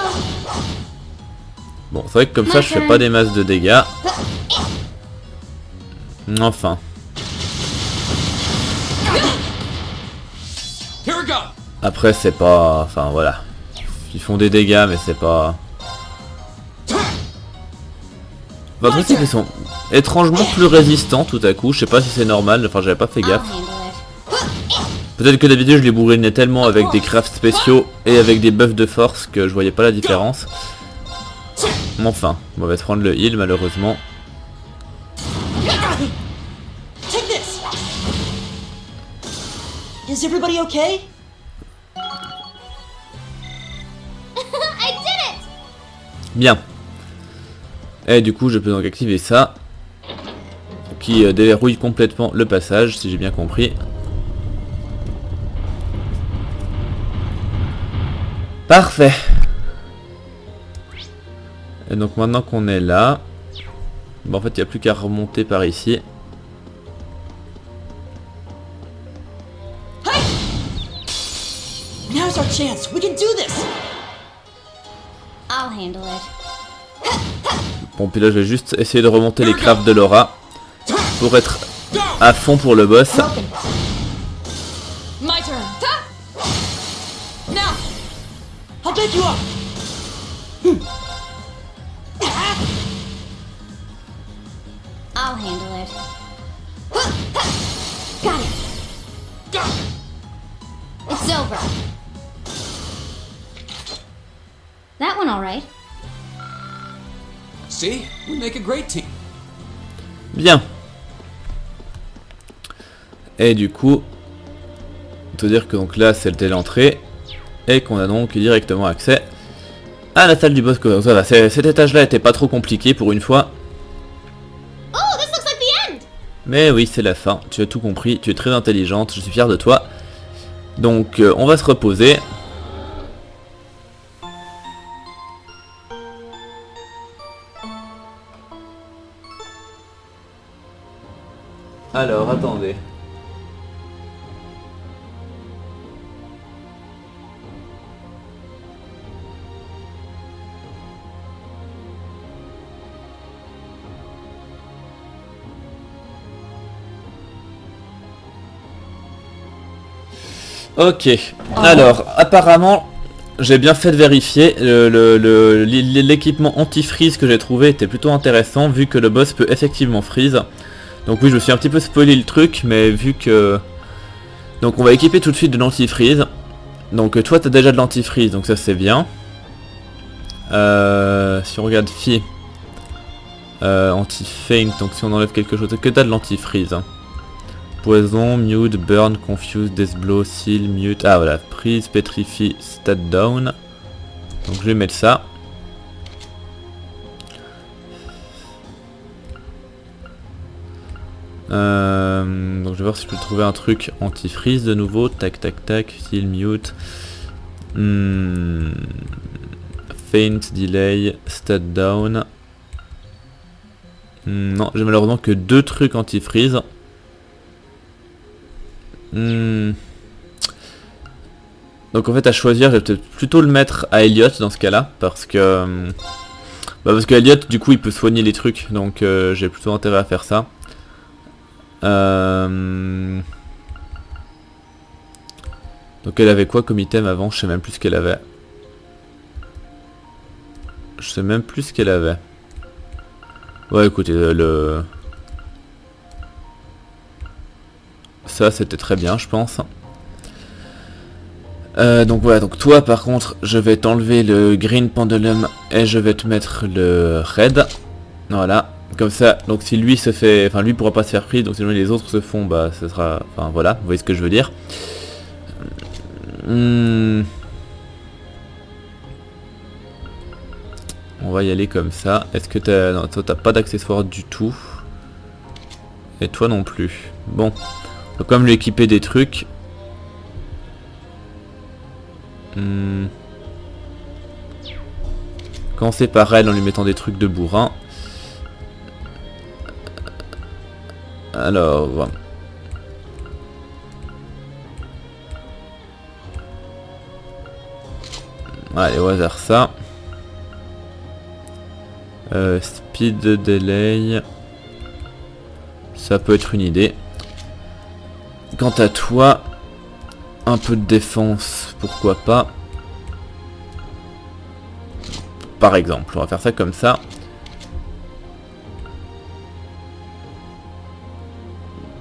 Bon, c'est vrai que comme ça, je fais pas des masses de dégâts. Enfin. Here we go. Après, c'est pas... Enfin, voilà. Ils font des dégâts, mais c'est pas... Enfin, le truc, c'est qu'ils sont étrangement plus résistants tout à coup. Je sais pas si c'est normal, enfin, j'avais pas fait I'll gaffe. handle it. Peut-être que d'habitude, je les bourrinais tellement avec des crafts spéciaux et avec des buffs de force que je voyais pas la différence. Mais enfin, on va se prendre le heal, malheureusement. Take this. Is everybody okay? I did it! Bien. Et du coup, je peux donc activer ça. Qui déverrouille complètement le passage, si j'ai bien compris. Parfait. Et donc maintenant qu'on est là... Bon, en fait, il n'y a plus qu'à remonter par ici. Now's our chance. We can do this. I'll handle it. Bon, puis là, je vais juste essayer de remonter les crafts de Laura. Pour être à fond pour le boss. Broken. My turn. Ta! Now. I'll beg you off. I'll handle it. Got it. Got it. It's over. That one all right. See? We make a great team. Bien. Et du coup, on peut dire que donc là c'était l'entrée et qu'on a donc directement accès à la salle du boss. Donc ça va, cet étage là était pas trop compliqué pour une fois. Oh, this looks like the end. Mais oui, c'est la fin, tu as tout compris, tu es très intelligente, je suis fier de toi. Donc on va se reposer. Alors, attendez. Ok, alors apparemment j'ai bien fait de vérifier, l'équipement anti-freeze que j'ai trouvé était plutôt intéressant vu que le boss peut effectivement freeze. Donc oui, je me suis un petit peu spoilé le truc, mais vu que... Donc on va équiper tout de suite de l'anti-freeze. Donc toi t'as déjà de l'anti-freeze, donc ça c'est bien. Si on regarde Fi, anti-feint, donc si on enlève quelque chose, que t'as de l'anti-freeze. Poison, mute, burn, confuse, death blow, seal, mute. Ah voilà, prise, petrify, stat down. Donc je vais mettre ça. Donc je vais voir si je peux trouver un truc anti-freeze de nouveau. Tac tac tac, seal, mute. Feint, delay, stat down. Non, j'ai malheureusement que 2 trucs anti-freeze. Donc en fait à choisir, je vais peut-être plutôt le mettre à Elliot dans ce cas-là, parce que parce que Elliot du coup il peut soigner les trucs, donc j'ai plutôt intérêt à faire ça. Donc elle avait quoi comme item avant? Je sais même plus ce qu'elle avait. Je sais même plus ce qu'elle avait. Ouais écoutez, ça c'était très bien je pense. Donc voilà, donc toi par contre je vais t'enlever le green pendulum et je vais te mettre le red. Voilà, comme ça, donc si lui se fait, enfin lui pourra pas se faire prise, donc si les autres se font, bah ce sera, enfin voilà, vous voyez ce que je veux dire. On va y aller comme ça. Est-ce que t'as pas d'accessoires du tout? Et toi non plus. Bon. Faut quand même lui équiper des trucs. Commencer par elle en lui mettant des trucs de bourrin. Alors... Allez, au hasard ça. Speed delay. Ça peut être une idée. Quant à toi, un peu de défense, pourquoi pas. Par exemple, on va faire ça comme ça.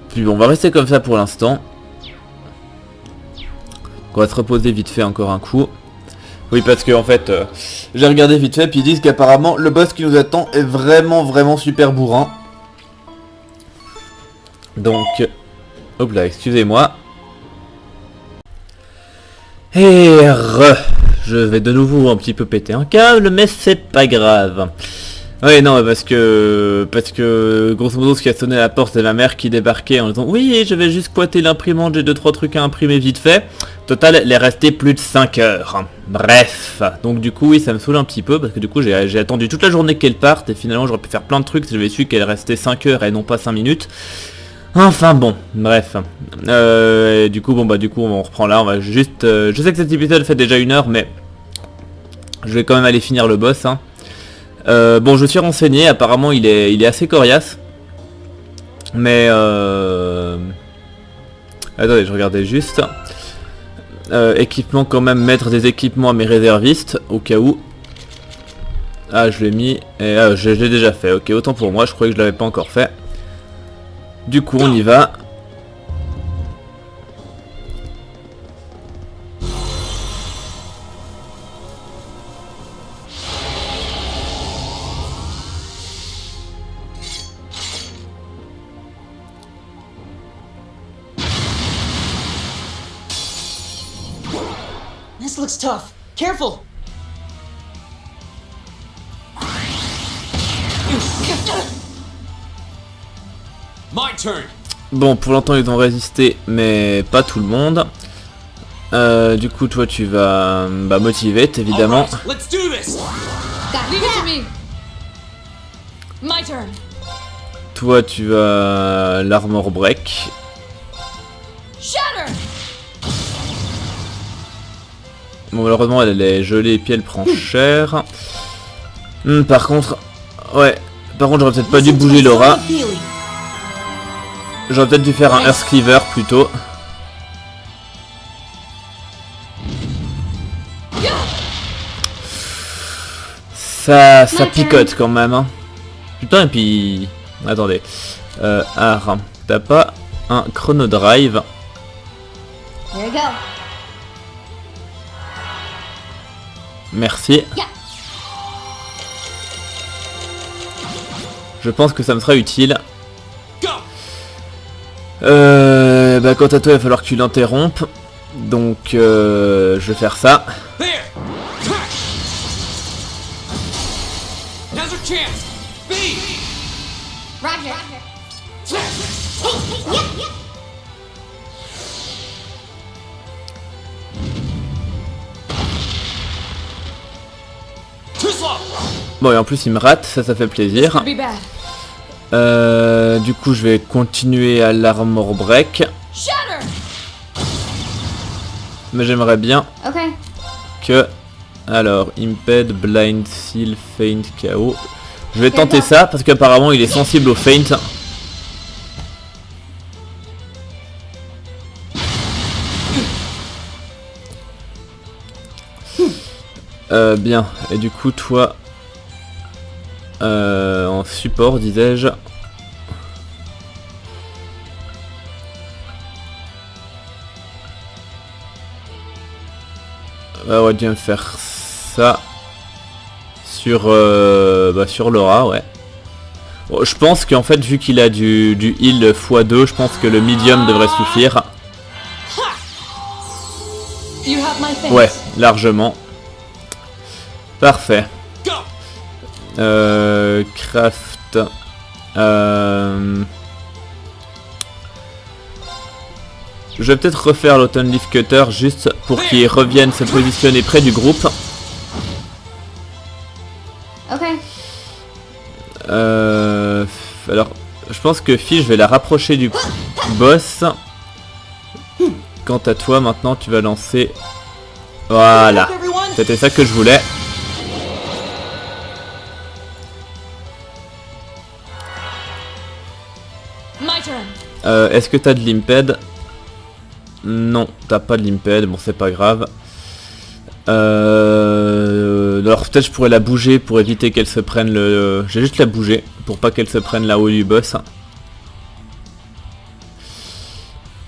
Puis bon, on va rester comme ça pour l'instant. On va se reposer vite fait encore un coup. Oui, parce que en fait, j'ai regardé vite fait, puis ils disent qu'apparemment le boss qui nous attend est vraiment super bourrin. Donc, hop là, excusez-moi. Et je vais de nouveau un petit peu péter un câble, mais c'est pas grave. Ouais, non, parce que grosso modo, ce qui a sonné à la porte, c'est ma mère qui débarquait en disant oui, je vais juste pointer l'imprimante, j'ai 2-3 trucs à imprimer vite fait. Total, elle est restée plus de 5 heures. Bref, donc du coup, oui, ça me saoule un petit peu, parce que du coup, j'ai attendu toute la journée qu'elle parte, et finalement, j'aurais pu faire plein de trucs si j'avais su qu'elle restait 5 heures et non pas 5 minutes. Enfin bon, bref. Du coup, on reprend là, on va juste... je sais que cet épisode fait déjà 1 heure, mais je vais quand même aller finir le boss, hein. Bon, je me suis renseigné, apparemment il est assez coriace. Mais attendez, je regardais juste. Équipement quand même, mettre des équipements à mes réservistes, au cas où. Ah, je l'ai mis, et je l'ai déjà fait, ok, autant pour moi, je croyais que je l'avais pas encore fait. Du coup, on y va. This looks tough. Careful. My turn. Bon, pour l'instant, ils ont résisté, mais pas tout le monde. Du coup, toi, tu vas motiver, évidemment. Alright, let's do this. Leave it to me. My turn. Toi, tu vas l'armor break. Shatter. Bon, malheureusement, elle est gelée et puis elle prend cher. Par contre, j'aurais peut-être pas dû Listen to bouger my Laura. funny feeling. J'aurais peut-être dû faire un Earth Cleaver plutôt. Ça picote quand même. Hein. Putain, et puis... Attendez. Art, t'as pas un Chrono Drive? Here we go. Merci. Yeah. Je pense que ça me sera utile. Go. Quant à toi, il va falloir que tu l'interrompes. Donc, je vais faire ça. There. Now's your chance. B. Roger. Too slow. Bon, et en plus, il me rate, ça fait plaisir. Could be bad. Du coup, je vais continuer à l'armor break. Shatter. Mais j'aimerais bien Okay. que... Alors, Imped, Blind, Seal, Feint, KO. Je vais tenter ça, parce qu'apparemment, il est sensible au Feint. Bien. Et du coup, toi... en support, disais-je... on va bien faire ça sur sur Laura, ouais. Bon, je pense qu'en fait, vu qu'il a du heal x2, je pense que le medium devrait suffire. You have my thanks. Ouais, largement. Parfait. Go. Craft. Je vais peut-être refaire l'Autumn Leaf Cutter juste pour qu'il revienne se positionner près du groupe. Okay. Alors, je pense que Fi, je vais la rapprocher du boss. Quant à toi, maintenant, tu vas lancer... Voilà. Everyone. C'était ça que je voulais. My turn. Est-ce que t'as de l'imped? Non, t'as pas de l'imped, bon c'est pas grave. Alors peut-être je pourrais la bouger pour éviter qu'elle se prenne le... J'ai juste la bouger pour pas qu'elle se prenne la haut du boss.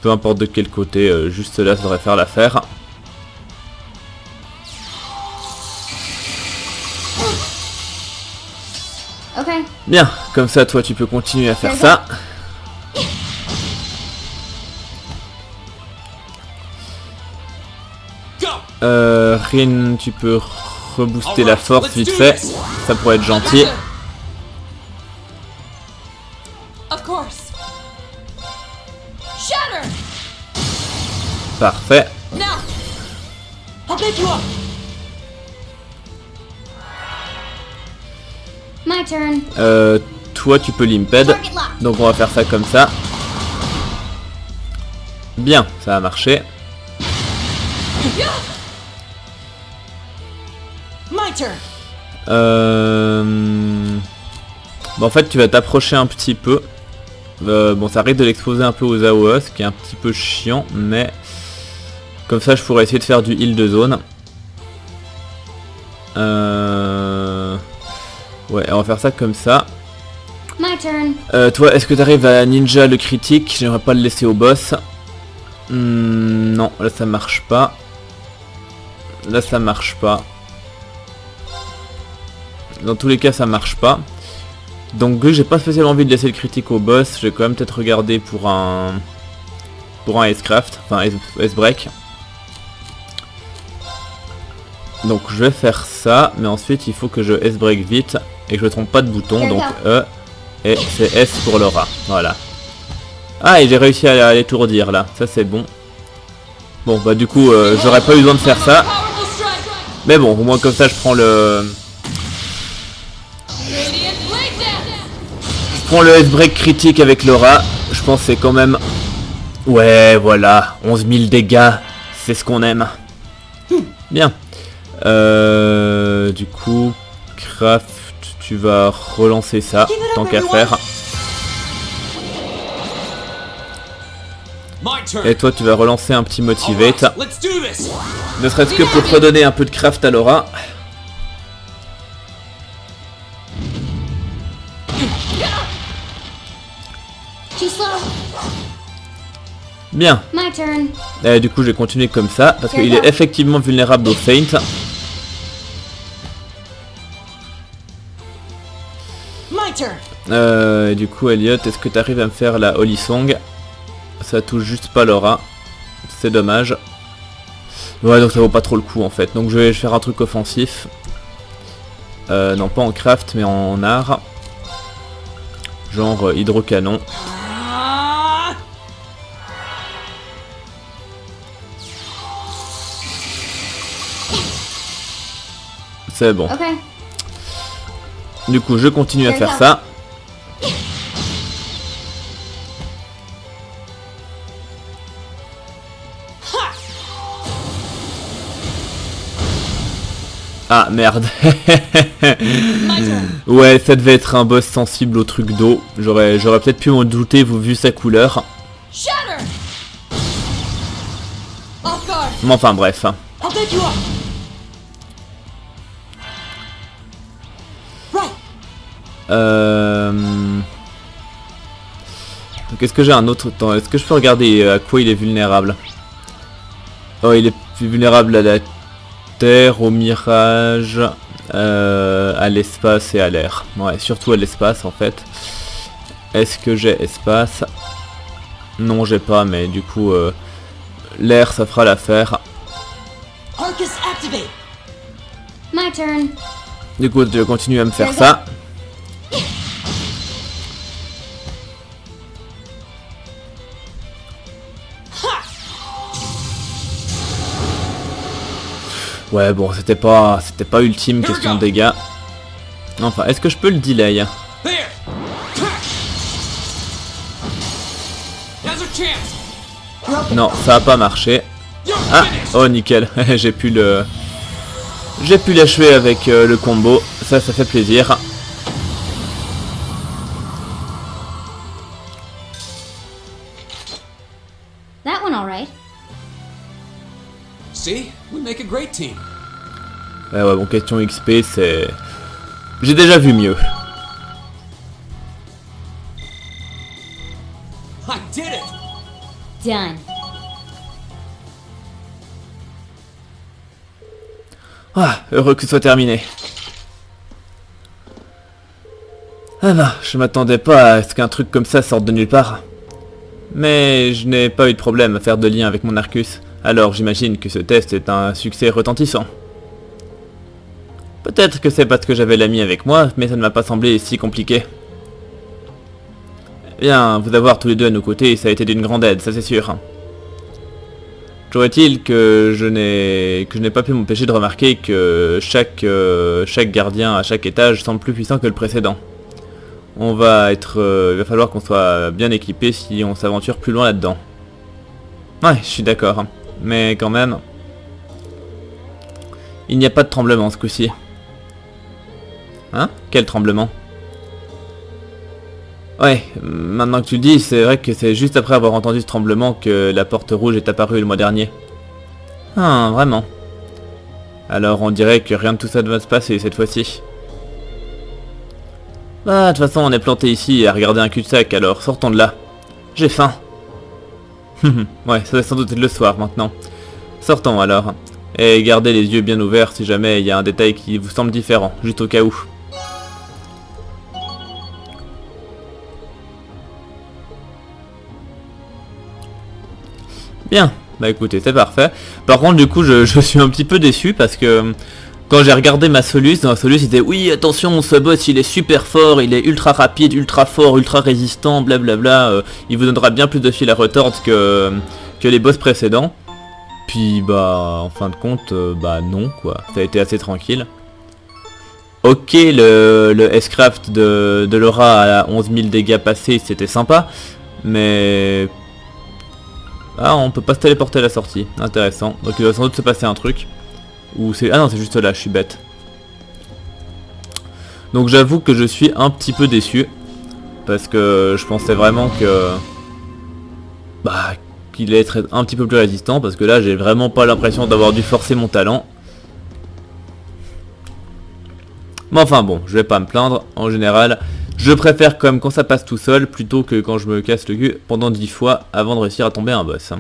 Peu importe de quel côté, juste là ça devrait faire l'affaire. Okay. Bien, comme ça toi tu peux continuer à faire ça. Go. Rin, tu peux rebooster la force vite fait. Ça pourrait être gentil. Understood. Of course. Shatter. Parfait. Now. I'll pick you up. My turn. Toi tu peux l'imped. Target lock. Donc on va faire ça comme ça. Bien, ça a marché. My turn. Bon, en fait tu vas t'approcher un petit peu. Bon, ça risque de l'exposer un peu aux AOE, ce qui est un petit peu chiant, mais comme ça je pourrais essayer de faire du heal de zone. Ouais, on va faire ça comme ça. My turn. Toi, est-ce que t'arrives à ninja le critique? J'aimerais pas le laisser au boss. Non, là ça marche pas. Là ça marche pas. Dans tous les cas ça marche pas. Donc j'ai pas spécialement envie de laisser le critique au boss. Je vais quand même peut-être regarder pour un S-craft, enfin S-break. Donc je vais faire ça, mais ensuite il faut que je S-break vite et que je ne trompe pas de bouton. Donc E et c'est S pour Laura. Voilà. Ah, et j'ai réussi à l'étourdir là, ça c'est bon. Bon bah du coup j'aurais pas eu besoin de faire ça. Powerful strike. Mais bon, au moins comme ça je prends le... Radiant blade dance. Je prends le S-break critique avec Laura. Je pense que c'est quand même... Ouais voilà, 11 000 dégâts, c'est ce qu'on aime. Bien. Du coup, Craft, tu vas relancer ça, tant qu'à faire. My turn. Et toi tu vas relancer un petit motivate. Alright, let's do this. Ne serait-ce que pour redonner un peu de craft à Laura. Too slow. Bien. My turn. Et du coup je vais continuer comme ça, parce qu'il est effectivement vulnérable au Feint. My turn. Et du coup Elliot, est-ce que tu arrives à me faire la Holy Song? Ça touche juste pas Laura. C'est dommage. Ouais, donc ça vaut pas trop le coup en fait. Donc je vais faire un truc offensif. Non, pas en craft, mais en art. Genre hydrocanon. Ah! C'est bon. Okay. Du coup, je continue à faire ça. Ah merde. Ouais, ça devait être un boss sensible au truc d'eau. J'aurais peut-être pu m'en douter vu sa couleur. Shatter. Off guard. Mais enfin bref. I'll take you up. Right. Donc est-ce que j'ai un autre temps? Est-ce que je peux regarder à quoi il est vulnérable? Oh, il est vulnérable à la terre, au mirage, à l'espace et à l'air. Ouais, surtout à l'espace en fait. Est-ce que j'ai espace? Non, j'ai pas, mais du coup, l'air ça fera l'affaire. Arcus activate. My turn. Du coup, je continue à me faire ça. Ouais, bon, c'était pas ultime question de dégâts. Enfin, est-ce que je peux le delay? There. Now's our chance. Non, ça a pas marché. You're Ah, finished. oh nickel, j'ai pu l'achever avec le combo. Ça fait plaisir. That one alright. See, we make a great team. Ouais, bon, question XP, c'est... J'ai déjà vu mieux. I did it. Done. Ah, heureux que ce soit terminé. Ah non, je m'attendais pas à ce qu'un truc comme ça sorte de nulle part. Mais je n'ai pas eu de problème à faire de lien avec mon Arcus. Alors j'imagine que ce test est un succès retentissant. Peut-être que c'est parce que j'avais l'ami avec moi, mais ça ne m'a pas semblé si compliqué. Bien, vous avoir tous les deux à nos côtés, ça a été d'une grande aide, ça c'est sûr. Toujours est-il que je n'ai pas pu m'empêcher de remarquer que chaque gardien à chaque étage semble plus puissant que le précédent. Il va falloir qu'on soit bien équipé si on s'aventure plus loin là-dedans. Ouais, je suis d'accord. Mais quand même... Il n'y a pas de tremblement ce coup-ci. Hein? Quel tremblement? Ouais, maintenant que tu le dis, c'est vrai que c'est juste après avoir entendu ce tremblement que la porte rouge est apparue le mois dernier. Ah, vraiment. Alors on dirait que rien de tout ça ne va se passer cette fois-ci. Ah, de toute façon, on est planté ici à regarder un cul-de-sac, alors sortons de là. J'ai faim. Ouais, ça va sans doute être le soir maintenant. Sortons alors. Et gardez les yeux bien ouverts si jamais il y a un détail qui vous semble différent, juste au cas où. Bien, bah écoutez, c'est parfait. Par contre, du coup, je suis un petit peu déçu parce que quand j'ai regardé ma Solus, dans la Solus, il disait oui, attention, ce boss, il est super fort, il est ultra rapide, ultra fort, ultra résistant, blablabla. Il vous donnera bien plus de fil à retordre que les boss précédents. Puis, bah, en fin de compte, bah non, quoi. Ça a été assez tranquille. Ok, le S-Craft de Laura à 11 000 dégâts passés, c'était sympa. Mais... Ah, on peut pas se téléporter à la sortie. Intéressant. Donc il va sans doute se passer un truc. Ou c'est... Ah non, c'est juste là, je suis bête. Donc j'avoue que je suis un petit peu déçu. Parce que je pensais vraiment que... Bah, qu'il allait être un petit peu plus résistant. Parce que là, j'ai vraiment pas l'impression d'avoir dû forcer mon talent. Mais enfin bon, je vais pas me plaindre. En général, je préfère quand même quand ça passe tout seul plutôt que quand je me casse le cul pendant 10 fois avant de réussir à tomber un boss.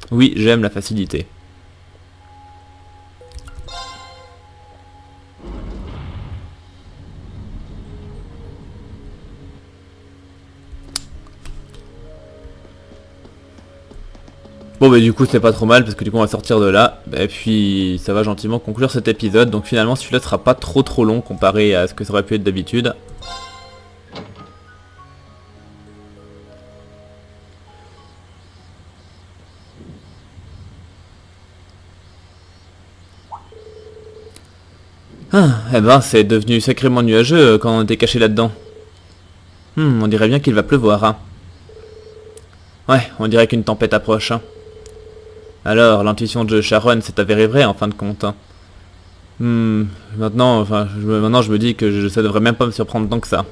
Oui, j'aime la facilité. Bon bah du coup c'est pas trop mal parce que du coup on va sortir de là. Et puis ça va gentiment conclure cet épisode. Donc finalement celui-là sera pas trop long comparé à ce que ça aurait pu être d'habitude. Ah, eh ben c'est devenu sacrément nuageux quand on était caché là-dedans. On dirait bien qu'il va pleuvoir, hein. Ouais, on dirait qu'une tempête approche, hein. Alors, l'intuition de Sharon s'est avérée vraie en fin de compte, hein. Maintenant je me dis que ça devrait même pas me surprendre tant que ça.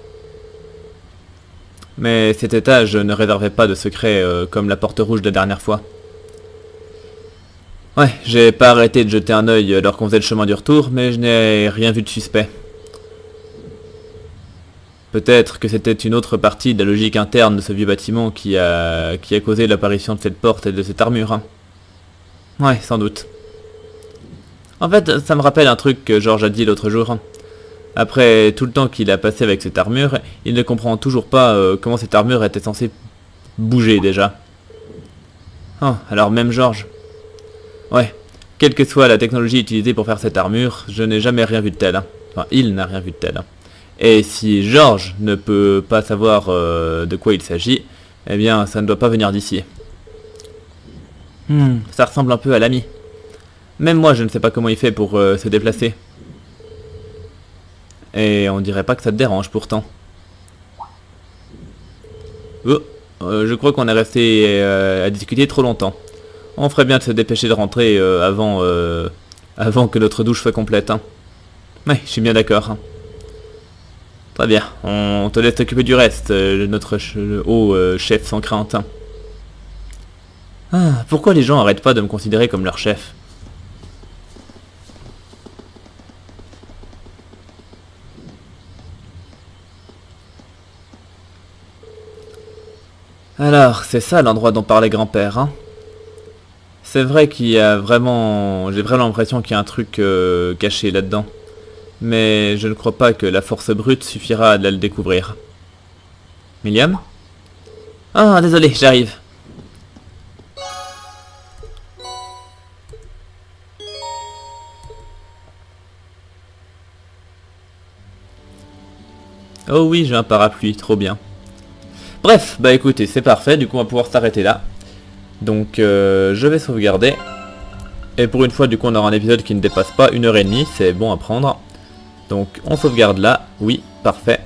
Mais cet étage ne réservait pas de secrets comme la porte rouge de la dernière fois. Ouais, j'ai pas arrêté de jeter un œil alors qu'on faisait le chemin du retour, mais je n'ai rien vu de suspect. Peut-être que c'était une autre partie de la logique interne de ce vieux bâtiment qui a causé l'apparition de cette porte et de cette armure. Hein. Ouais, sans doute. En fait, ça me rappelle un truc que George a dit l'autre jour. Après tout le temps qu'il a passé avec cette armure, il ne comprend toujours pas comment cette armure était censée bouger déjà. Oh, alors même George. Ouais, quelle que soit la technologie utilisée pour faire cette armure, je n'ai jamais rien vu de tel. Hein. Enfin, il n'a rien vu de tel. Hein. Et si George ne peut pas savoir de quoi il s'agit, eh bien ça ne doit pas venir d'ici. Ça ressemble un peu à l'ami. Même moi je ne sais pas comment il fait pour se déplacer. Et on dirait pas que ça te dérange pourtant. Oh, je crois qu'on est resté à discuter trop longtemps. On ferait bien de se dépêcher de rentrer avant que notre douche soit complète. Hein. Ouais, je suis bien d'accord. Hein. Très bien, on te laisse t'occuper du reste, notre haut chef sans crainte. Hein. Ah, pourquoi les gens arrêtent pas de me considérer comme leur chef? Alors, c'est ça l'endroit dont parlait grand-père, hein. C'est vrai qu'il y a vraiment... J'ai vraiment l'impression qu'il y a un truc caché là-dedans. Mais je ne crois pas que la force brute suffira à le découvrir. Milliam? Ah, désolé, j'arrive. Oh oui, j'ai un parapluie, trop bien. Bref, bah écoutez, c'est parfait, du coup on va pouvoir s'arrêter là. Donc je vais sauvegarder. Et pour une fois, du coup on aura un épisode qui ne dépasse pas 1h30, c'est bon à prendre. Donc on sauvegarde là, oui, parfait.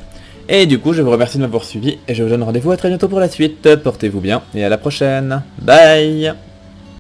Et du coup je vous remercie de m'avoir suivi et je vous donne rendez-vous à très bientôt pour la suite. Portez-vous bien et à la prochaine. Bye.